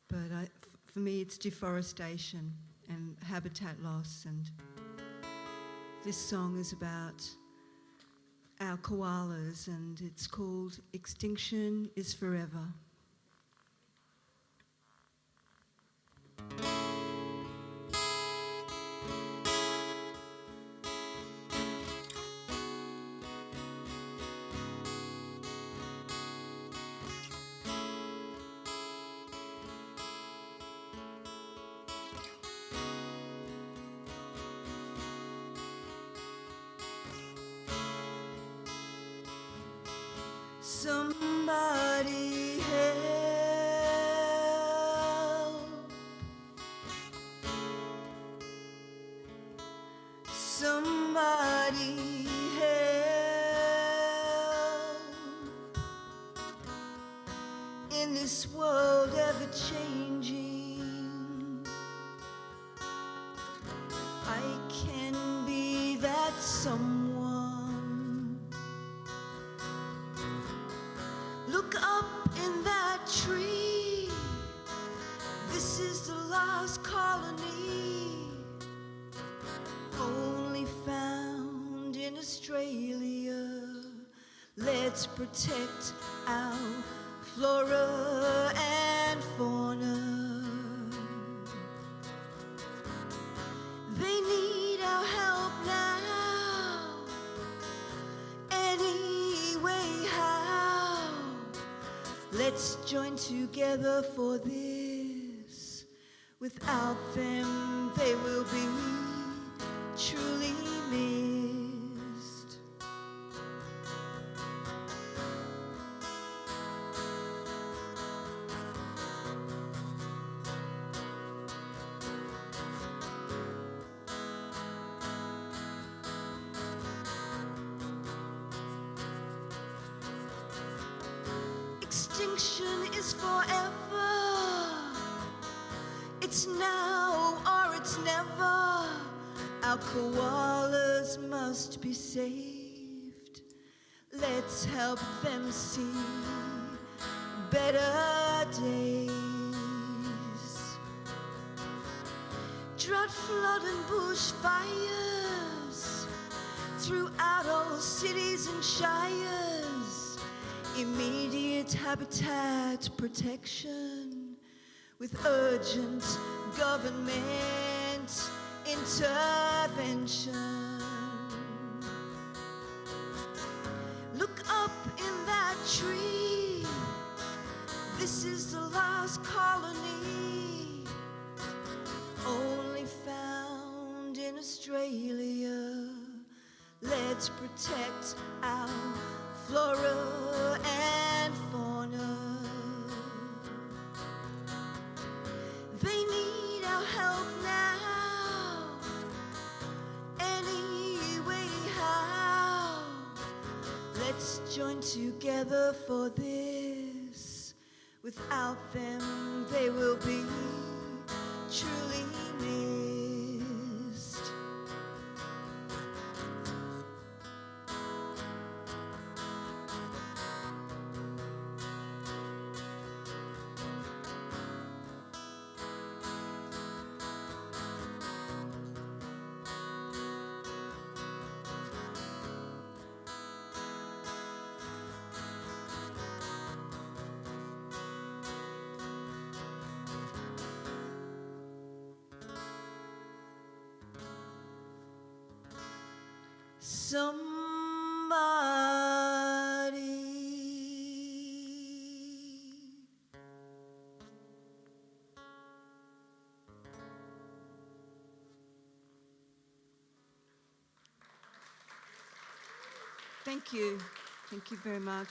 but for me, it's deforestation and habitat loss. And this song is about our koalas, and it's called Extinction is Forever. Somebody help. Somebody help. In this world ever changing, I can be that someone. Look up in that tree. This is the last colony, only found in Australia. Let's protect our flora and fauna. They need our help now. Anyway, how? Let's join together for this. Without them, they will be truly missed. Extinction is forever. It's now or it's never. Our koalas must be saved. Let's help them see better days. Drought, flood and bushfires throughout all cities and shires. Immediate habitat protection with urgent government intervention. Look up in that tree. This is the last colony, only found in Australia. Let's protect our flora and fauna. They need our help now. Anyway, how? Let's join together for this. Without them, they will be truly missed. somebody. Thank you. Thank you very much.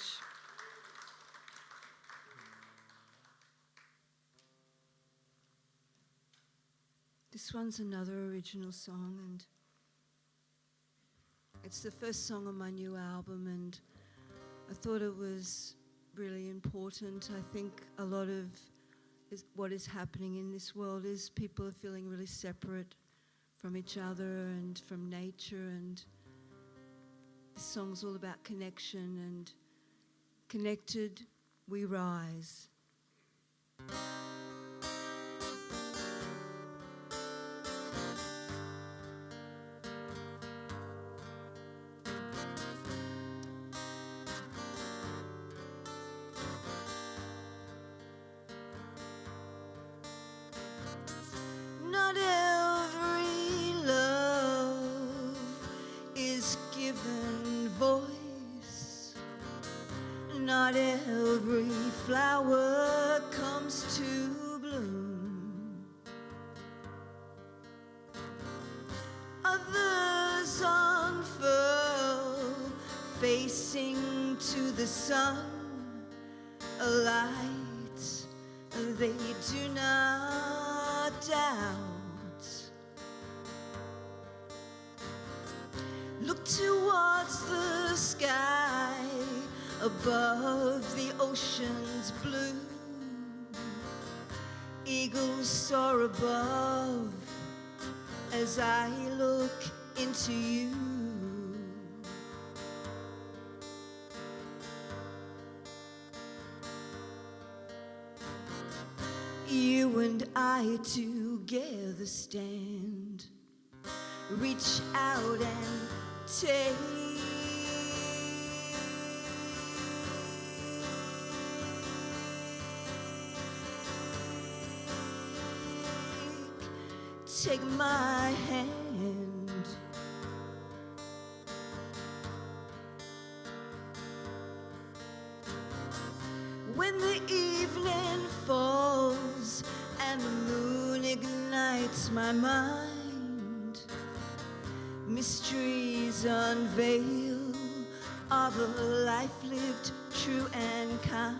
This one's another original song, and it's the first song on my new album, and I thought it was really important. I think a lot of what is happening in this world is people are feeling really separate from each other and from nature, and this song's all about connection, and connected we rise. Not every love is given voice. Not every flower comes to bloom. Others unfurl, facing to the sun, a light they do not doubt. Look towards the sky above the ocean's blue. Eagles soar above as I look into you. You and I together stand, reach out and take. Take my hand. When the evening falls and the moon ignites my mind, mysteries unveil of a life lived true and kind.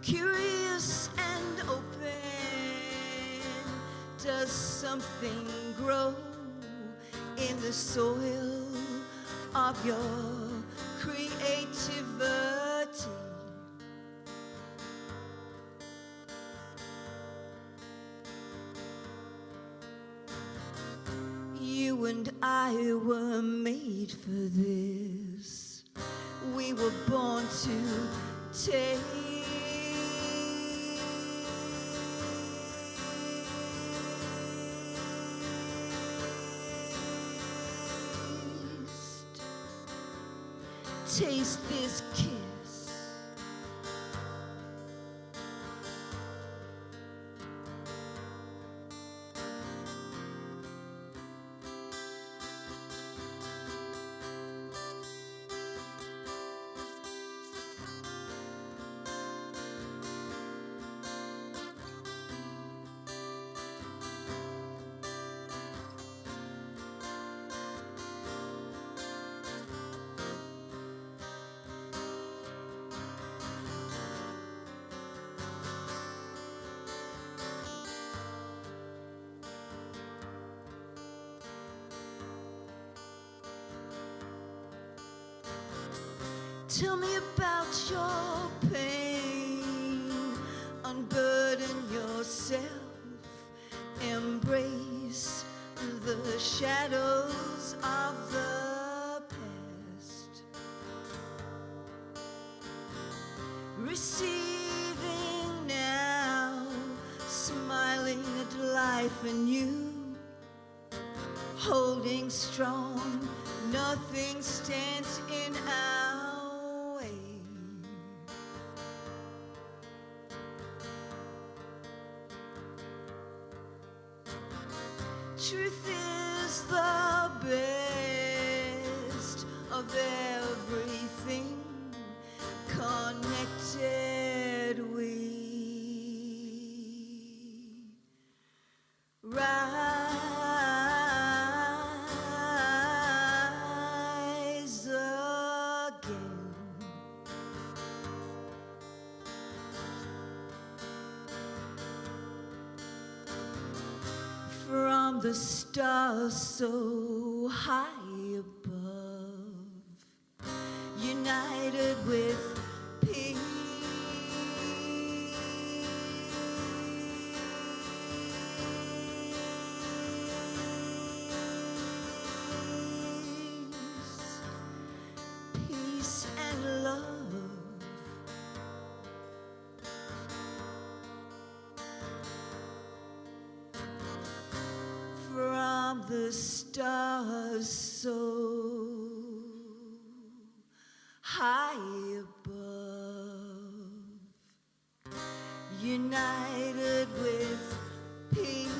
Curious and open, does something grow in the soil of your creativity? You and I were made for this. We were born to taste. Taste this kiss. Tell me about your pain, unburden yourself, embrace the shadows of the past. Receiving now, smiling at life anew, holding strong, nothing stands in our way. Truth is the best. from the stars so high above, united with peace. Peace and love. From the stars so high above, united with peace.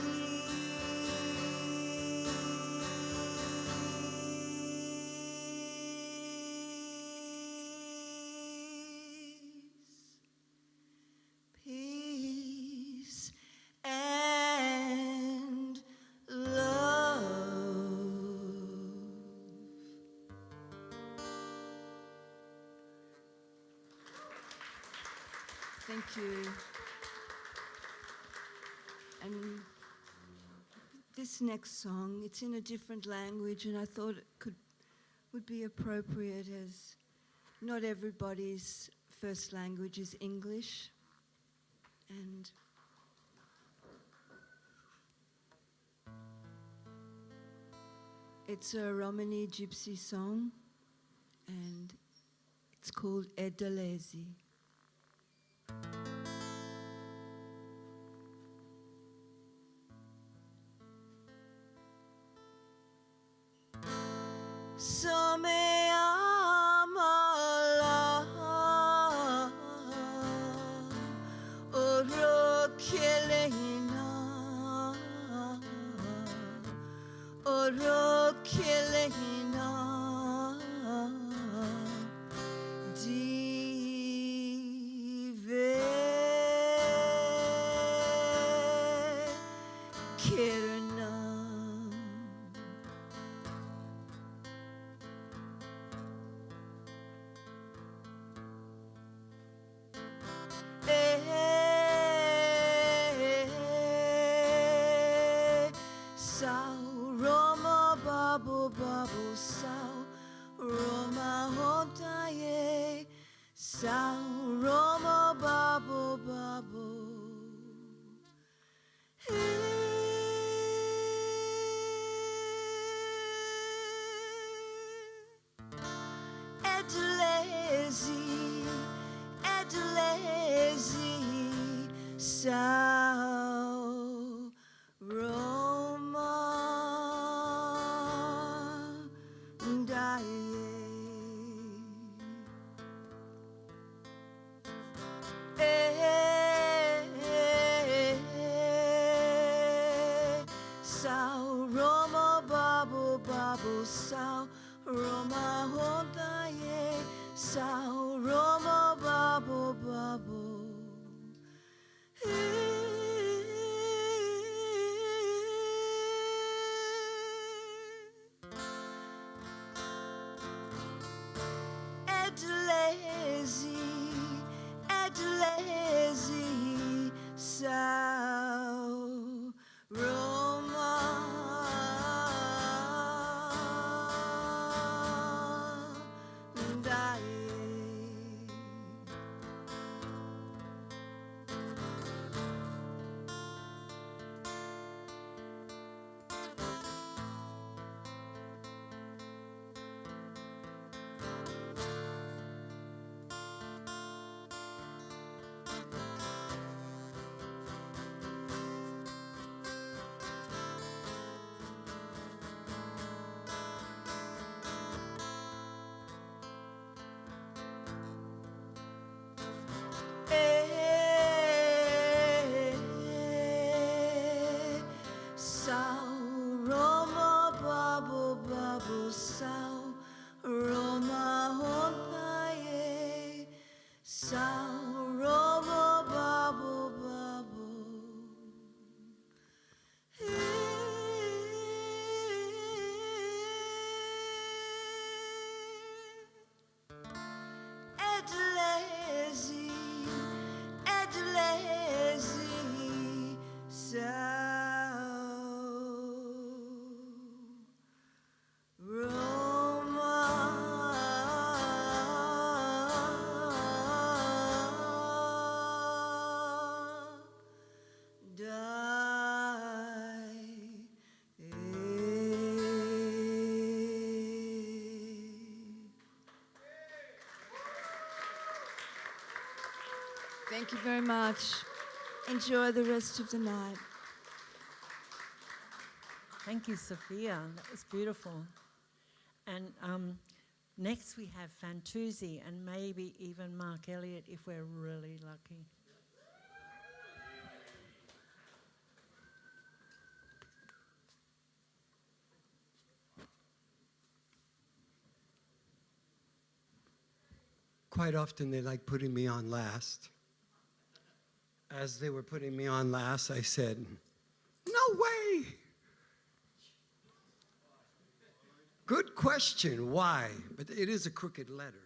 Peace and love. Thank you. And this next song, it's in a different language, and I thought it would be appropriate, as not everybody's first language is English. And it's a Romani gypsy song, and it's called Edalezi. So me amala oro kelehina oro kelehina dive kirna. Sao Roma Babu Babu Sao Roma Hontaye Sao Roma Babu Babu Edalezi Edalezi Sao Roma Daye Sao Roma Babu Babu Sao Roma Hontaye Sao Roma Babu Babu Edalezi Edalezi Sao Roma Daye. Thank you very much. Enjoy the rest of the night. Thank you, Sophia. That was beautiful. And next we have Fantuzzi and maybe even Mark Elliott if we're really lucky. Quite often they like putting me on last. As they were putting me on last, I said, "No way!" Good question, why? But it is a crooked letter.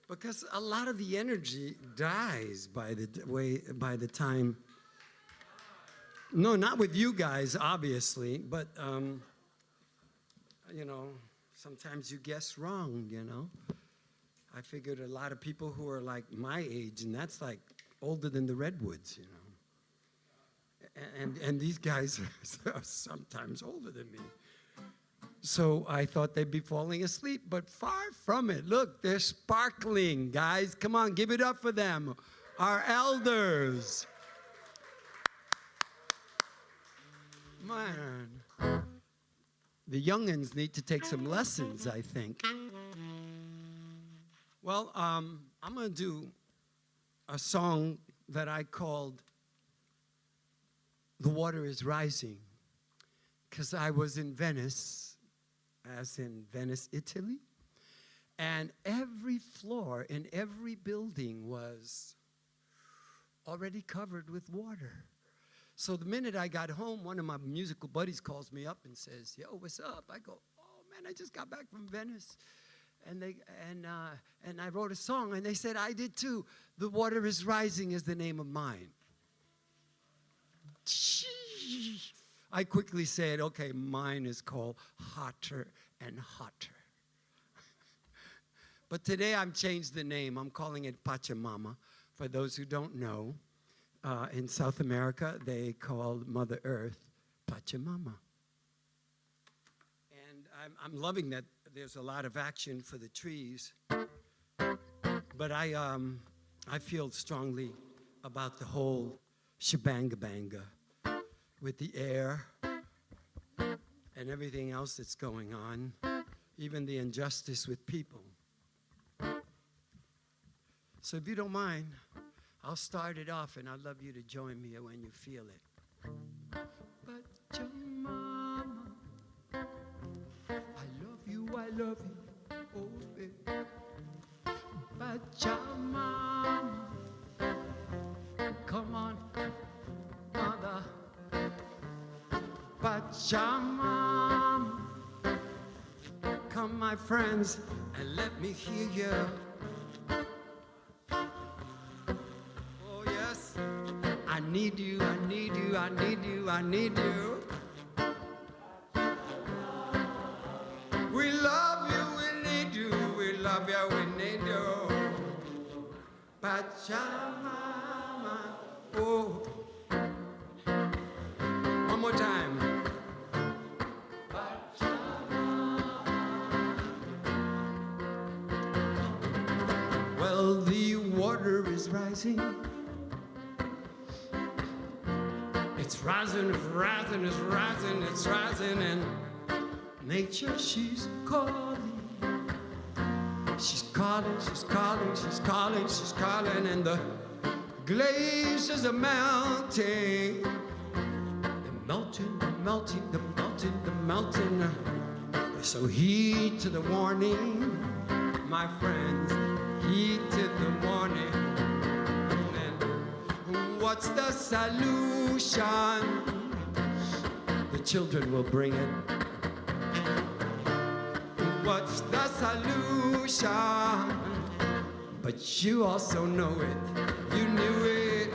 Because a lot of the energy dies by the time. No, not with you guys, obviously, but you know, sometimes you guess wrong, you know. I figured a lot of people who are like my age, and that's like older than the redwoods, you know. And these guys are sometimes older than me. So I thought they'd be falling asleep, but far from it. Look, they're sparkling, guys. Come on, give it up for them, our elders. Man, the youngins need to take some lessons, I think. Well, I'm going to do a song that I called "The Water is Rising," because I was in Venice, as in Venice, Italy, and every floor in every building was already covered with water. So the minute I got home, one of my musical buddies calls me up and says, "Yo, what's up?" I go, "Oh man, I just got back from Venice." And I wrote a song, and they said, "I did too. The Water is Rising is the name of mine." I quickly said, "Okay, mine is called Hotter and Hotter." But today I've changed the name. I'm calling it Pachamama. For those who don't know, in South America, they called Mother Earth Pachamama. And I'm loving that there's a lot of action for the trees. But I feel strongly about the whole shebang-banga with the air and everything else that's going on, even the injustice with people. So if you don't mind, I'll start it off, and I'd love you to join me when you feel it. Pachamama, I love you, oh baby. Pachamama, come on, mother. Pachamama, come my friends, and let me hear you. Oh yes, I need you, I need you, I need you, I need you. We love you, we need you, we love you, we need you. Pachamama, oh. One more time. Well, the water is rising. It's rising, it's rising, it's rising, it's rising, and nature, she's calling. She's calling, she's calling, she's calling, she's calling, and the glaciers are melting. They're melting, they're melting, they're melting, they're melting. So heed to the warning, my friends, heed to the warning. And what's the solution? The children will bring it. What's the solution? But you also know it, you knew it.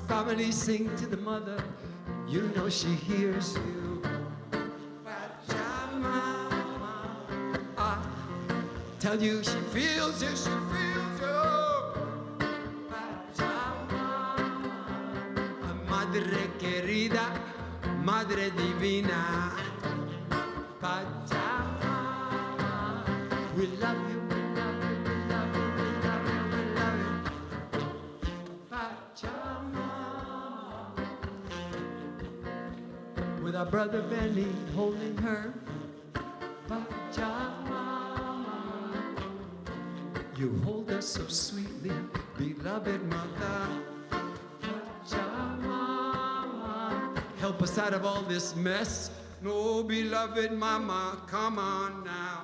Family sing to the mother, you know she hears you. Pachamama, I tell you she feels you, she feels you. Pachamama, madre querida, Madre Divina, Pachamama, We love you, we love you, we love you, we love you, we love you. Pachamama. With our brother Benny holding her. Pachamama. You hold us so sweetly, beloved mother. Pachamama. Help us out of all this mess. No, beloved mama, come on now.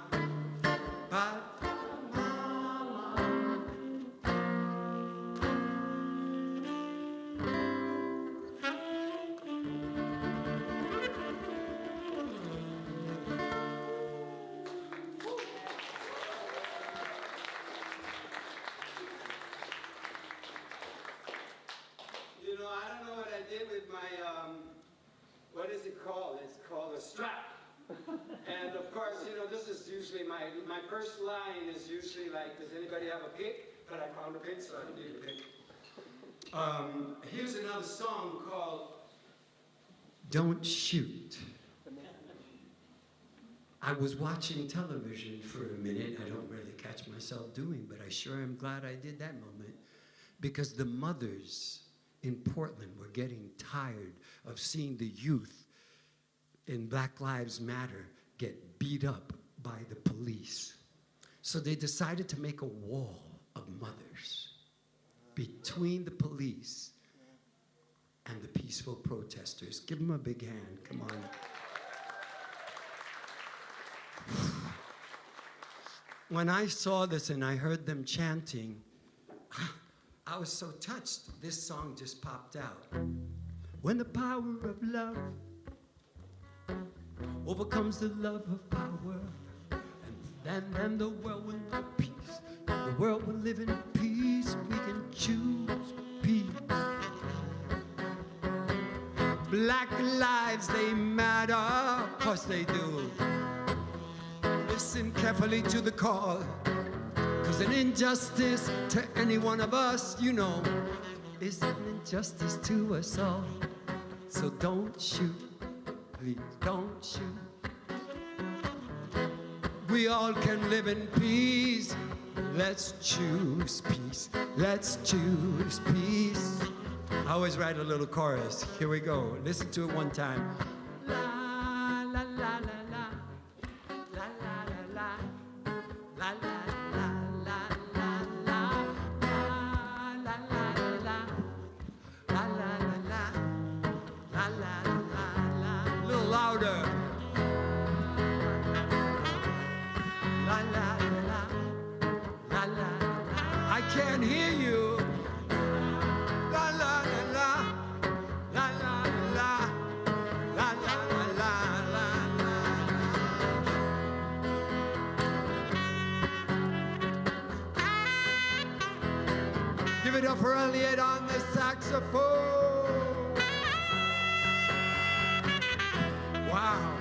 You know, I don't know what I did with my, what is it called? It's called a strap. And of course, you know, this is usually my first line is usually like, does anybody have a pick? But I found a pick, so I don't need a pick. Here's another song called Don't Shoot. I was watching television for a minute. I don't really catch myself doing, but I sure am glad I did that moment, because the mothers in Portland were getting tired of seeing the youth in Black Lives Matter get beat up by the police. So they decided to make a wall of mothers between the police and the peaceful protesters. Give them a big hand, come on. When I saw this and I heard them chanting, I was so touched. This song just popped out. When the power of love overcomes the love of power, and then the world will know peace. The world will live in peace. We can choose peace. Black lives, they matter. Of course they do. Listen carefully to the call, because an injustice to any one of us, you know, is an injustice to us all. So don't shoot, please don't shoot. We all can live in peace. Let's choose peace. Let's choose peace. I always write a little chorus. Here we go. Listen to it one time. La la la la la. La la la la. La la la la la la. La la la la. La la la la. La la la la. A little louder. La la la. La la la. I can't hear you. La la la la. La la la. La la la la la la. Give it up for Elliot on the saxophone. Wow.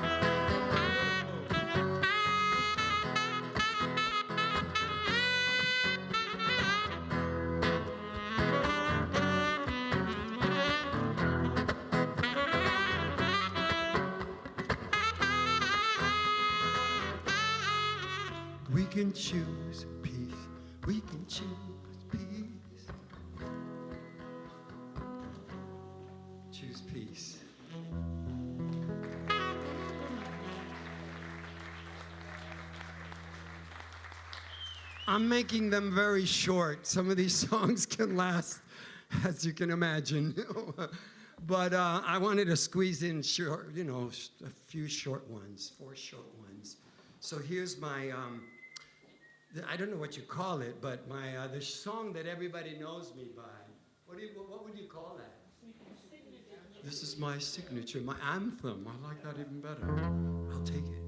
We can choose peace. We can choose peace. Choose peace. I'm making them very short. Some of these songs can last, as you can imagine. But I wanted to squeeze in short, you know, a few short ones, 4 short ones. So here's my, I don't know what you call it, but my the song that everybody knows me by. What would you call that? This is my signature, my anthem. I like that even better. I'll take it.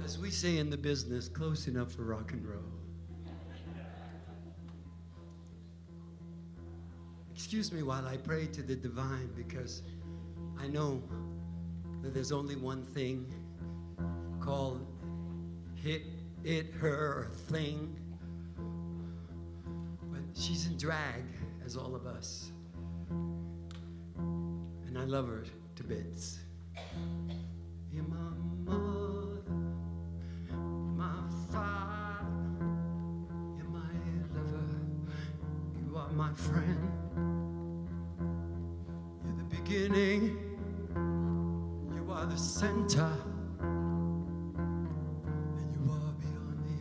As we say in the business, close enough for rock and roll. excuse me while I pray to the divine, because I know that there's only one thing called hit, it, her, thing. But she's in drag, as all of us. And I love her to bits. You're my mother, my father, you're my lover, you are my friend. You're the beginning, you are the center, and you are beyond the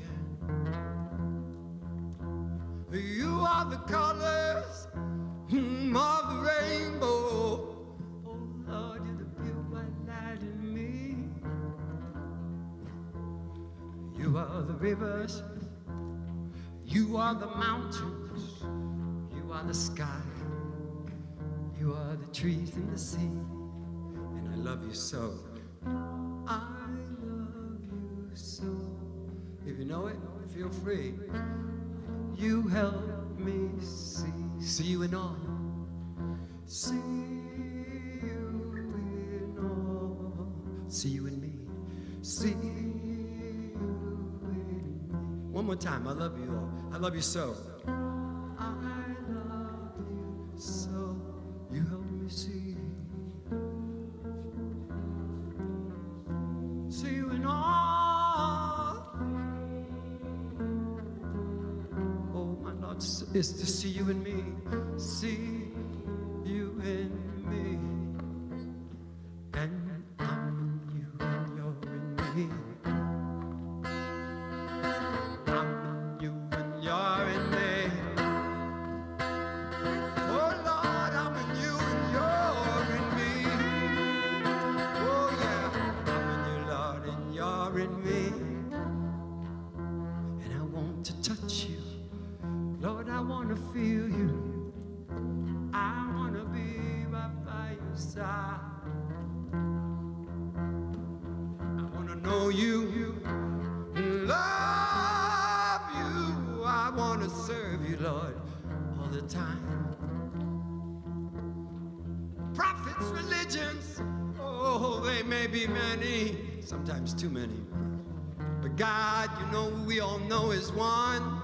end. You are the colors of the rainbow. Oh Lord, you're the pure white light in me. You are the rivers, you are the mountains, you are the sky, you are the trees and the sea, and I love you so. I love you so. If you know it, feel free. You help me see you in all. See you in all. See you in me. See you in me. One more time. I love you all. I love you so. I love you so. You help me see. See you in all. Oh, my Lord, is to see you in me. See you in me. And I'm in you and you're in me. I'm in you and you're in me. Oh Lord, I'm in you and you're in me. Oh yeah, I'm in you, Lord, and you're in me. And I want to touch you. Lord, I want to feel you. I want to be right by your side. I want to know you, love you. I want to serve you, Lord, all the time. Prophets, religions, oh, they may be many, sometimes too many. But God, you know, we all know is one.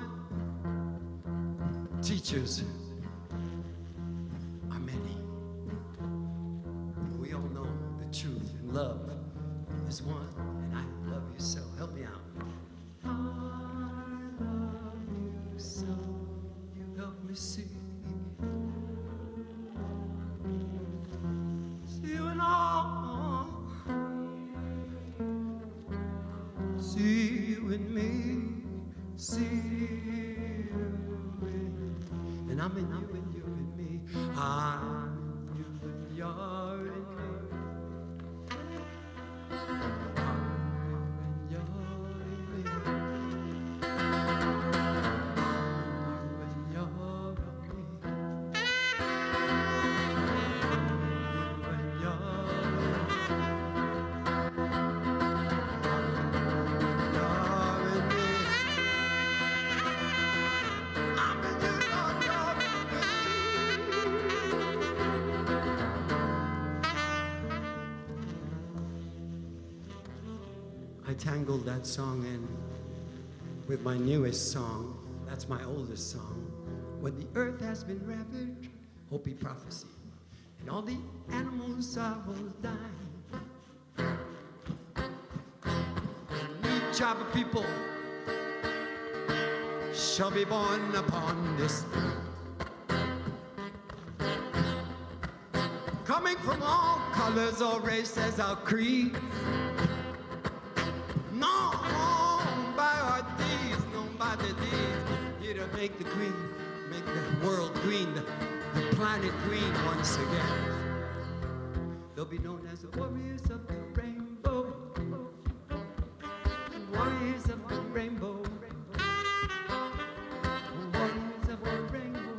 Teachers are many. We all know the truth, and love is one. And I love you so. Help me out. I love you so. You help me see. See you in all. See you in me. See you in. And I'm in you and you're in me. I'm in you and you're in me. I'm in you and you're in me. I'm in you and you're in me. I'm in you and you're in me. I'm in you. I tangled that song in with my newest song. That's my oldest song. When the earth has been ravaged, Hopi prophecy, and all the animals are all dying. New tribe of people shall be born upon this earth, coming from all colors or races or creeds. Here to make the green, make the world green, the planet green once again. They'll be known as the warriors of the rainbow. Warriors of the rainbow. Warriors of the rainbow.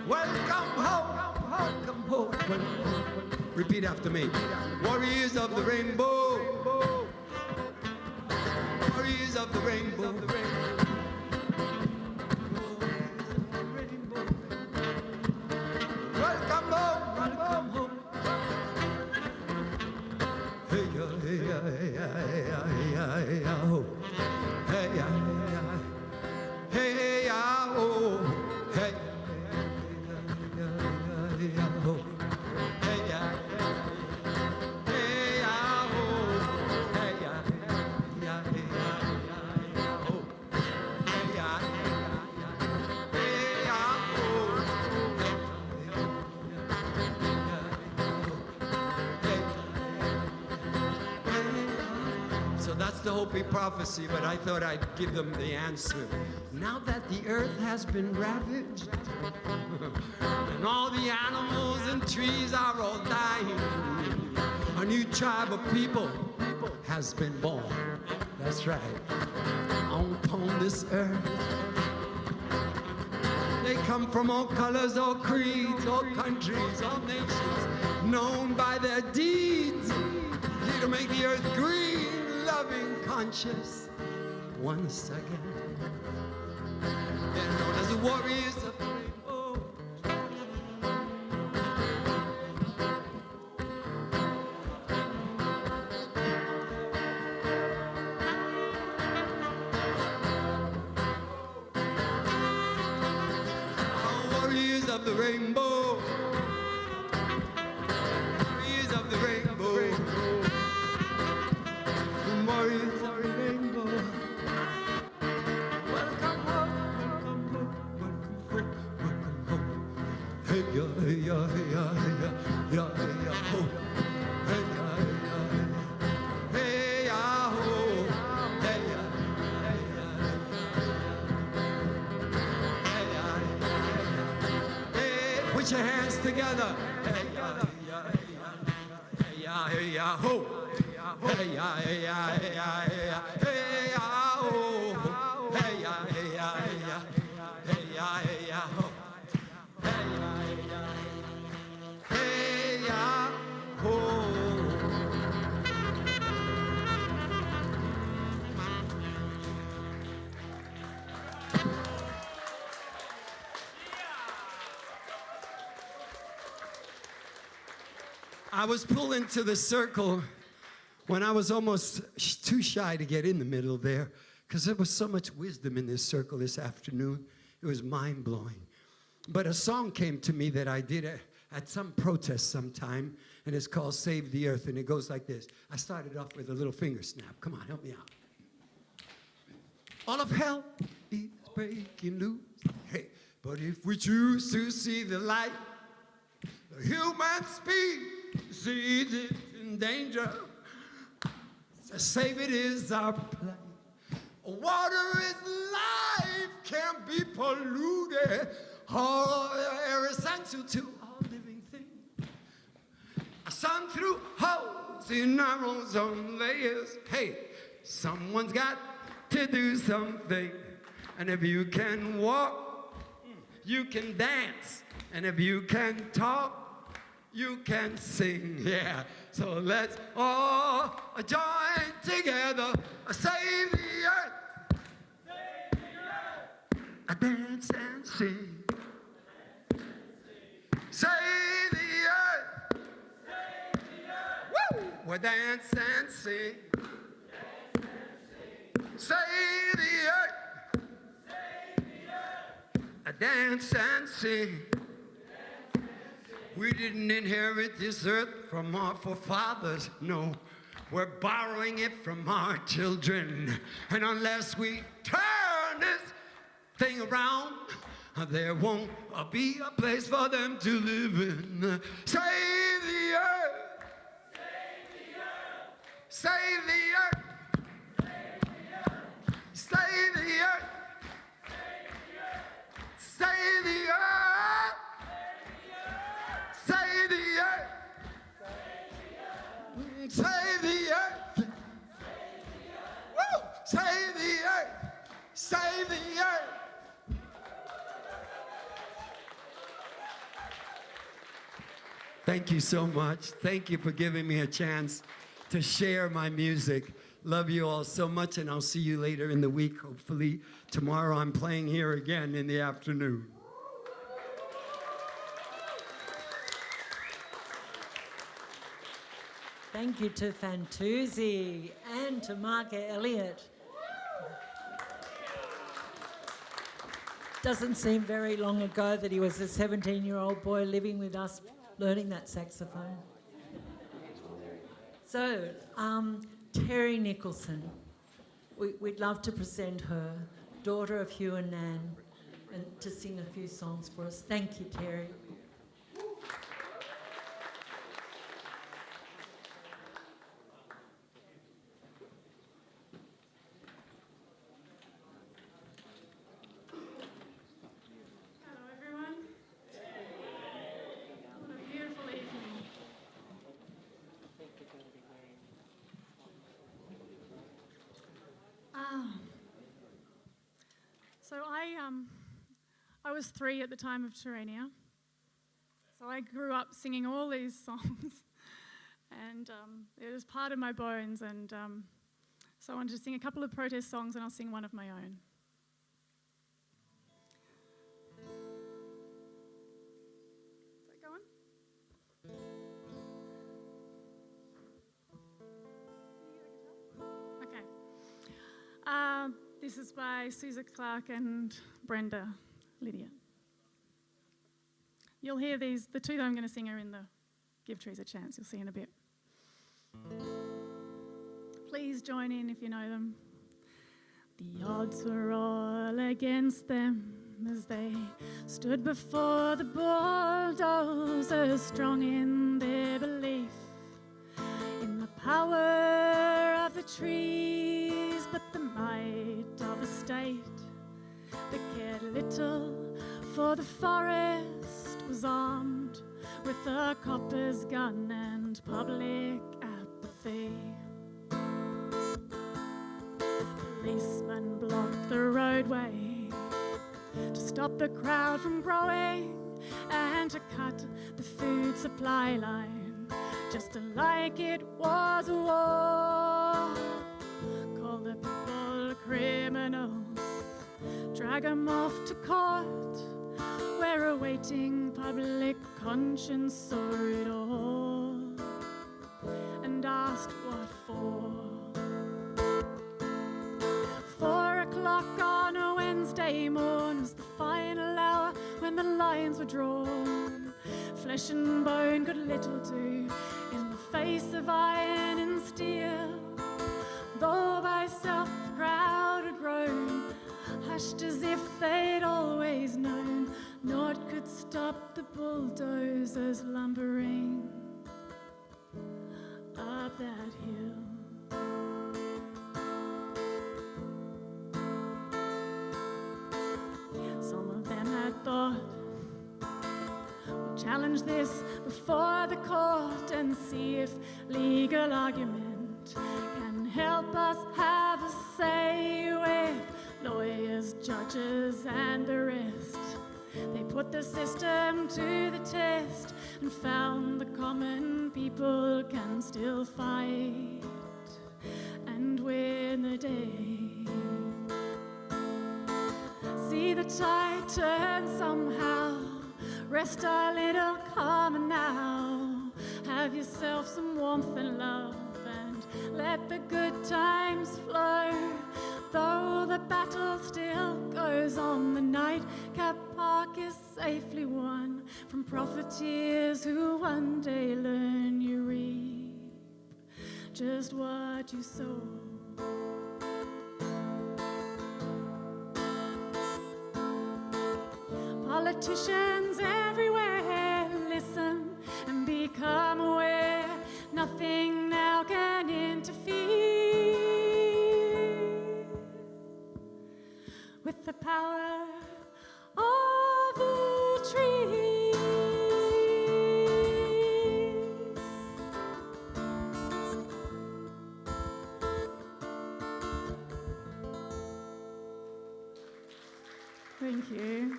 Welcome home, welcome home. Repeat after me. Warriors of the rainbow. Warriors of the rainbow. oh. Hey, yeah, hey, yeah, oh. Hey, yeah, oh. Hey, yeah, hey, yeah, oh. Hey, yeah, oh. Hey, yeah, So that's the Hopi prophecy, but I thought I'd give them the answer. Now that the earth has been ravaged, and all the animals and trees are all dying, a new tribe of people has been born. That's right. Upon this earth. They come from all colors, all creeds, all countries, all nations, known by their deeds. Here to make the earth green, loving, conscious, once again. They're known as the warriors of the rainbow. Warriors of the rainbow. Warriors of the rainbow. Warriors of the rainbow. Welcome home. Welcome home. Hey, yeah, hey, yeah, hey, yeah, hey, yeah, hey, yeah, ho. Hey, yeah, hey, yeah, hey, yeah, ho. Hey, yeah, hey, yeah, hey, yeah, hey, put your hands together. Hey, yeah, hey, yeah, hey, yeah, hey, yeah, ho. Hey, yeah, hey, yeah, hey, yeah, hey, yeah, hey, yeah, ho. Hey, yeah, hey, yeah, hey, yeah, hey, yeah, hey, yeah, ho. Hey, yeah, hey, yeah, hey, yeah, ho. I was pulled into the circle when I was almost too shy to get in the middle there, because there was so much wisdom in this circle this afternoon. It was mind-blowing. But a song came to me that I did at some protest sometime, and it's called Save the Earth, and it goes like this. I started off with a little finger snap. Come on, help me out. All of hell is breaking loose. Hey, but if we choose to see the light, the human species is in danger. To save it is our plight. Water is life, can't be polluted. All air is essential to all living things. A sun through holes in our ozone layers. Hey, someone's got to do something. And if you can walk, you can dance. And if you can talk, you can sing. Yeah, so let's all join together. Save the earth. Save the earth. Dance and sing. Save the earth. Save the earth. Woo! We'll dance and sing. Save the earth. Save the earth. Dance and sing. We didn't inherit this earth from our forefathers, no. We're borrowing it from our children. And unless we turn this thing around, there won't be a place for them to live in. Save the earth. Save the earth. Save the earth. Save the earth. Save the earth. Save the earth. Woo! Save the earth. Save the earth. Thank you so much. Thank you for giving me a chance to share my music. Love you all so much, and I'll see you later in the week. Hopefully tomorrow I'm playing here again in the afternoon. Thank you to Fantuzzi and to Mark Elliott. Doesn't seem very long ago that he was a 17-year-old boy living with us, learning that saxophone. So, Terry Nicholson, we'd love to present her, daughter of Hugh and Nan, and to sing a few songs for us. Thank you, Terry. I was 3 at the time of Terania, so I grew up singing all these songs, and it was part of my bones, and so I wanted to sing a couple of protest songs, and I'll sing one of my own. Is that going? Okay. This is by Susan Clark and Brenda Lydia. You'll hear these, the two that I'm going to sing are in the Give Trees a Chance, you'll see in a bit. Please join in if you know them. The odds were all against them as they stood before the bulldozers, strong in their belief in the power of the trees, but the might of a state that cared little for the forest was armed with a copper's gun and public apathy. Policemen blocked the roadway to stop the crowd from growing and to cut the food supply line just like it was a war. Call the people criminals, drag them off to court, where awaiting public conscience saw it all, and asked what for. 4 o'clock on a Wednesday morn was the final hour when the lines were drawn. Flesh and bone could little do in the face of iron and steel, though by self the crowd had grown, hushed as if they'd always known. Naught could stop the bulldozers lumbering up that hill. Some of them had thought, we'll challenge this before the court and see if legal argument can help us have a say with lawyers, judges, and the rest. They put the system to the test and found the common people can still fight and win the day. See the tide turn somehow, rest a little calmer now. Have yourself some warmth and love and let the good times flow. Though the battle still goes on, the nightcap park is safely won from profiteers who one day learn you reap just what you sow. Politicians everywhere, listen and become aware. Nothing now can interfere with the power of the trees. Thank you.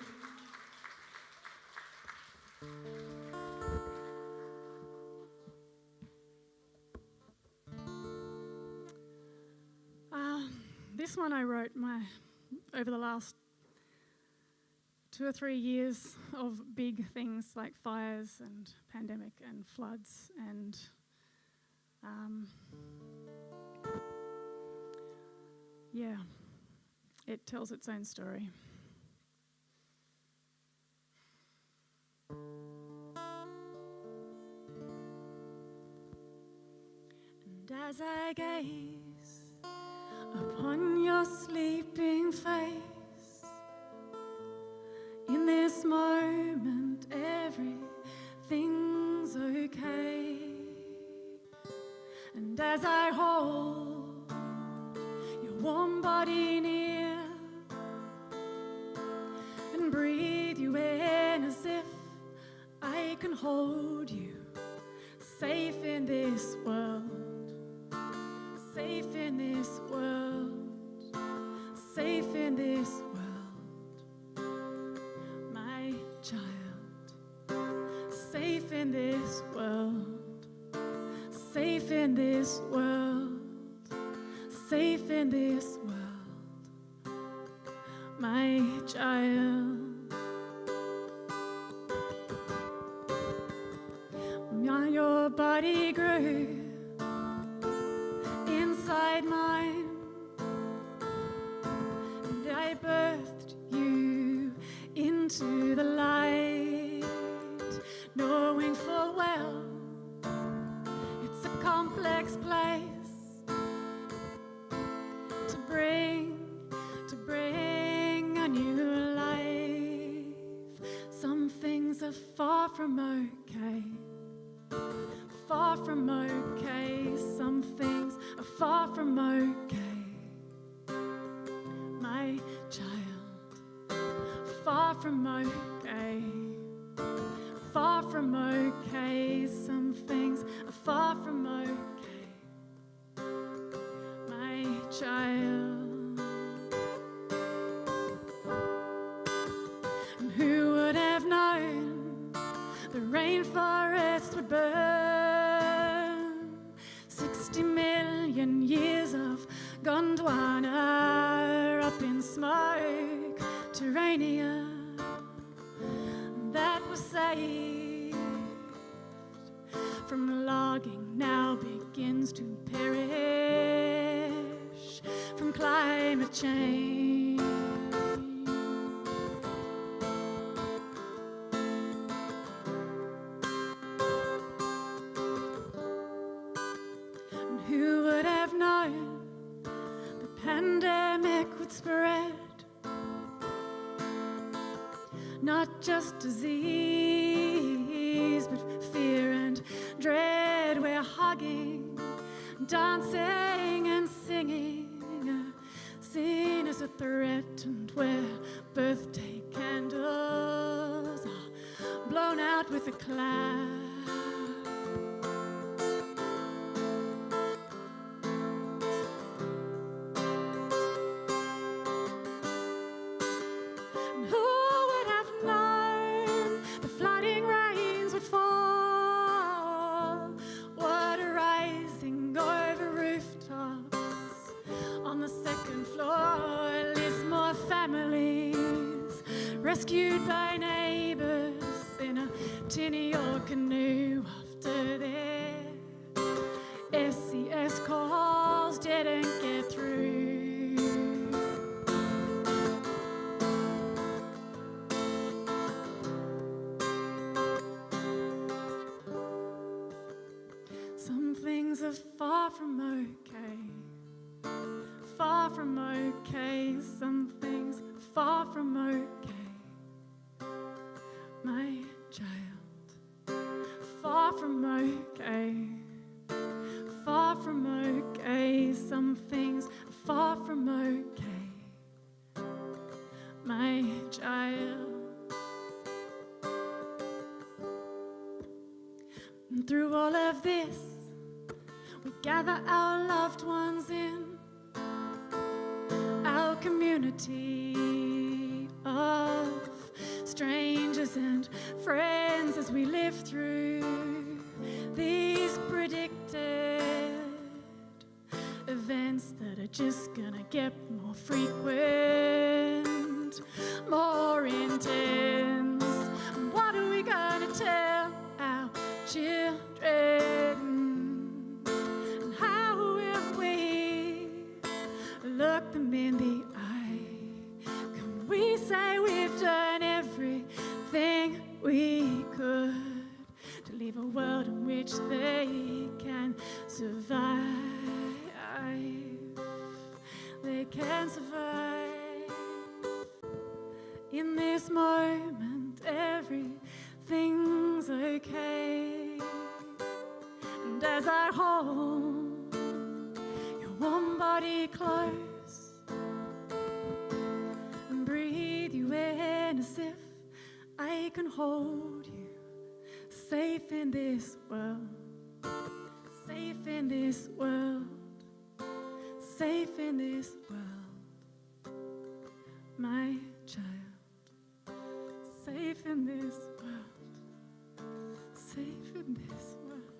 This one I wrote over the last 2 or 3 years of big things like fires and pandemic and floods and Yeah, it tells its own story. And as I gaze upon your sleeping face, in this moment everything's okay. And as I hold your warm body near and breathe you in as if I can hold you, safe in this world, safe in this world, safe in this world, my child, safe in this world, safe in this world, safe in this world, my child. Your body grew inside mine, and I birthed you into the light, knowing full well it's a complex place to bring a new life. Some things are far from okay. Far from okay, some things are far from okay, my child. Far from okay, far from okay, some things are far from okay, my child. And who would have known the rainforest would burn? 60 million years of Gondwana up in smoke, Terania that was saved from logging now begins to perish from climate change. Who would have known the pandemic would spread? Not just disease, but fear and dread. We're hugging, dancing and singing, seen as a threat, and where birthday candles are blown out with a clap. Rescued by neighbours in a tinny or canoe after their SES calls didn't get through. Some things are far from okay, far from okay, some things are far from okay, my child. Far from okay, far from okay, some things are far from okay, my child. And through all of this, we gather our loved ones in our community of strangers and friends as we live through these predicted events that are just gonna get more frequent, more intense. What are we gonna tell our children? as I hold your warm body close and breathe you in as if I can hold you, safe in this world, safe in this world, safe in this world, my child, safe in this world, safe in this world,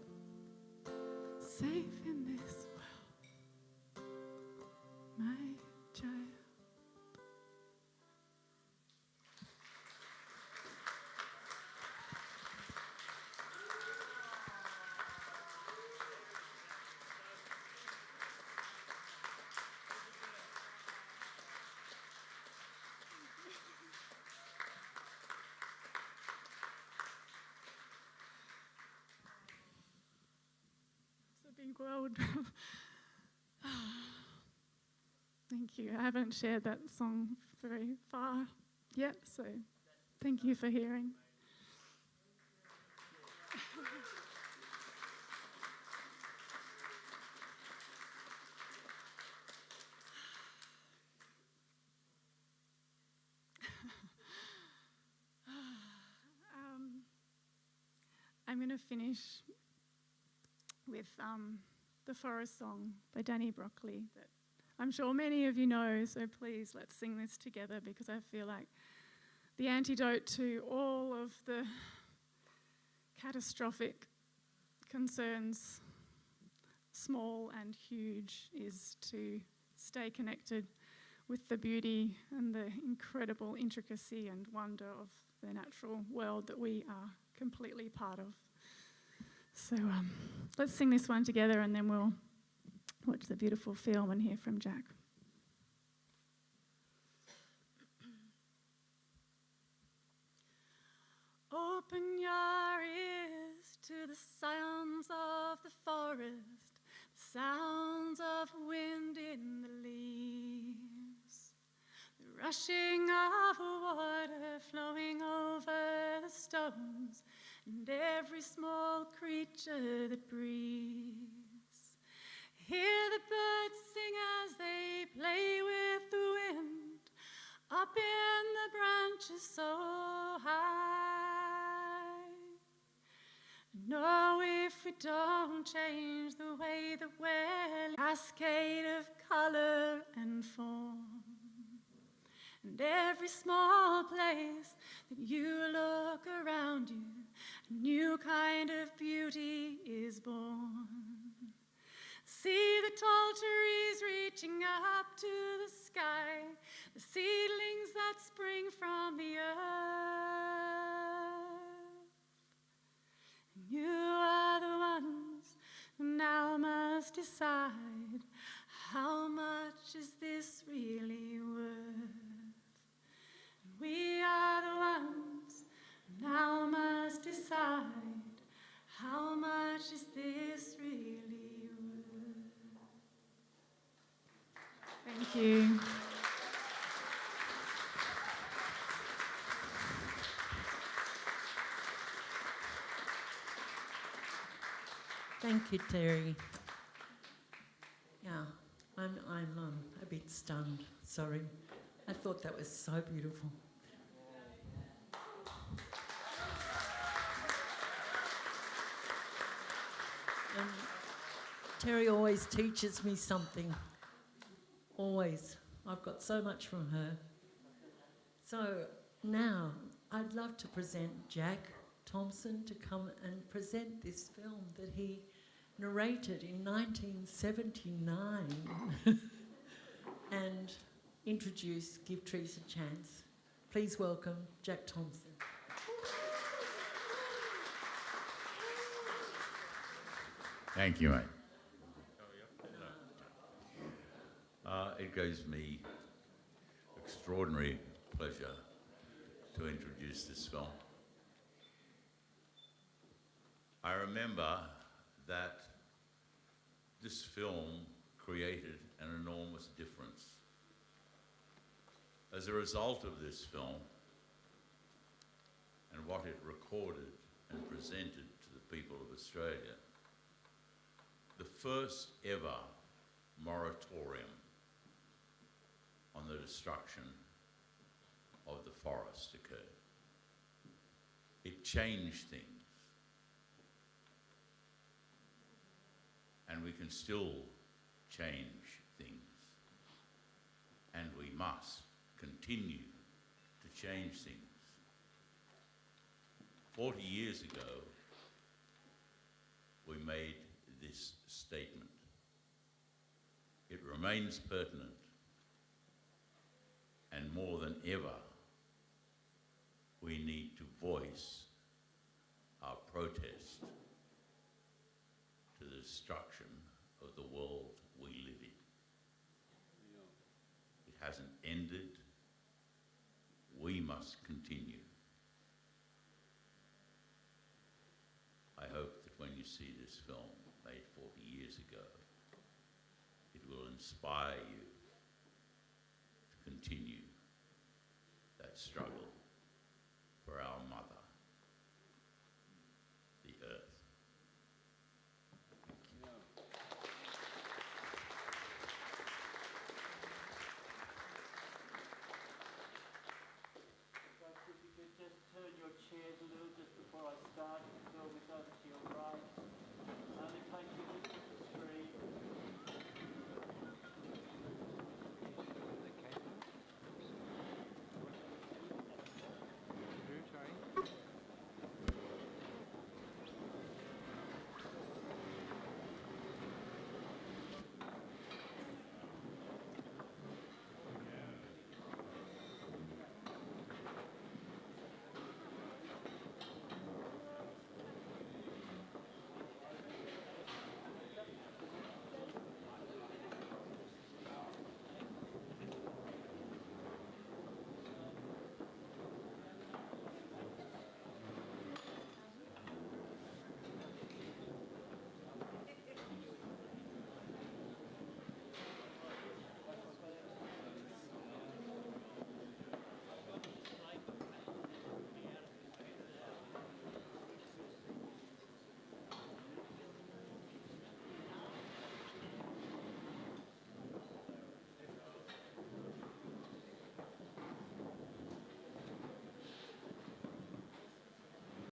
safe in this world, my child. Big world. Thank you. I haven't shared that song very far yet, so thank you for hearing. I'm going to finish with the Forest Song by Danny Broccoli that I'm sure many of you know, so please let's sing this together because I feel like the antidote to all of the catastrophic concerns, small and huge, is to stay connected with the beauty and the incredible intricacy and wonder of the natural world that we are completely part of. So let's sing this one together and then we'll watch the beautiful film and hear from Jack. Open your ears to the sounds of the forest, the sounds of wind in the leaves, the rushing of water flowing over the stones, and every small creature that breathes. Hear the birds sing as they play with the wind, up in the branches so high. No, if we don't change the way that we're cascade of colour and form, and every small place that you look around you, a new kind of beauty is born. See the tall trees reaching up to the sky, the seedlings that spring from the earth. And you are the ones who now must decide, how much is this really worth? And we are the ones who now must decide, how much is this really worth? Thank you. Thank you, Terry. Yeah, I'm a bit stunned, sorry. I thought that was so beautiful. And Terry always teaches me something. Always. I've got so much from her. So now I'd love to present Jack Thompson to come and present this film that he narrated in 1979 and introduce Give Trees a Chance. Please welcome Jack Thompson. Thank you, mate. It gives me extraordinary pleasure to introduce this film. I remember that this film created an enormous difference. As a result of this film and what it recorded and presented to the people of Australia, the first ever moratorium on the destruction of the forest occurred. It changed things. And we can still change things. And we must continue to change things. 40 years ago, we made this statement. It remains pertinent, and more than ever, we need to voice our protest to the destruction of the world we live in. It hasn't ended. We must continue. I hope that when you see this film made 40 years ago, it will inspire you to continue that struggle.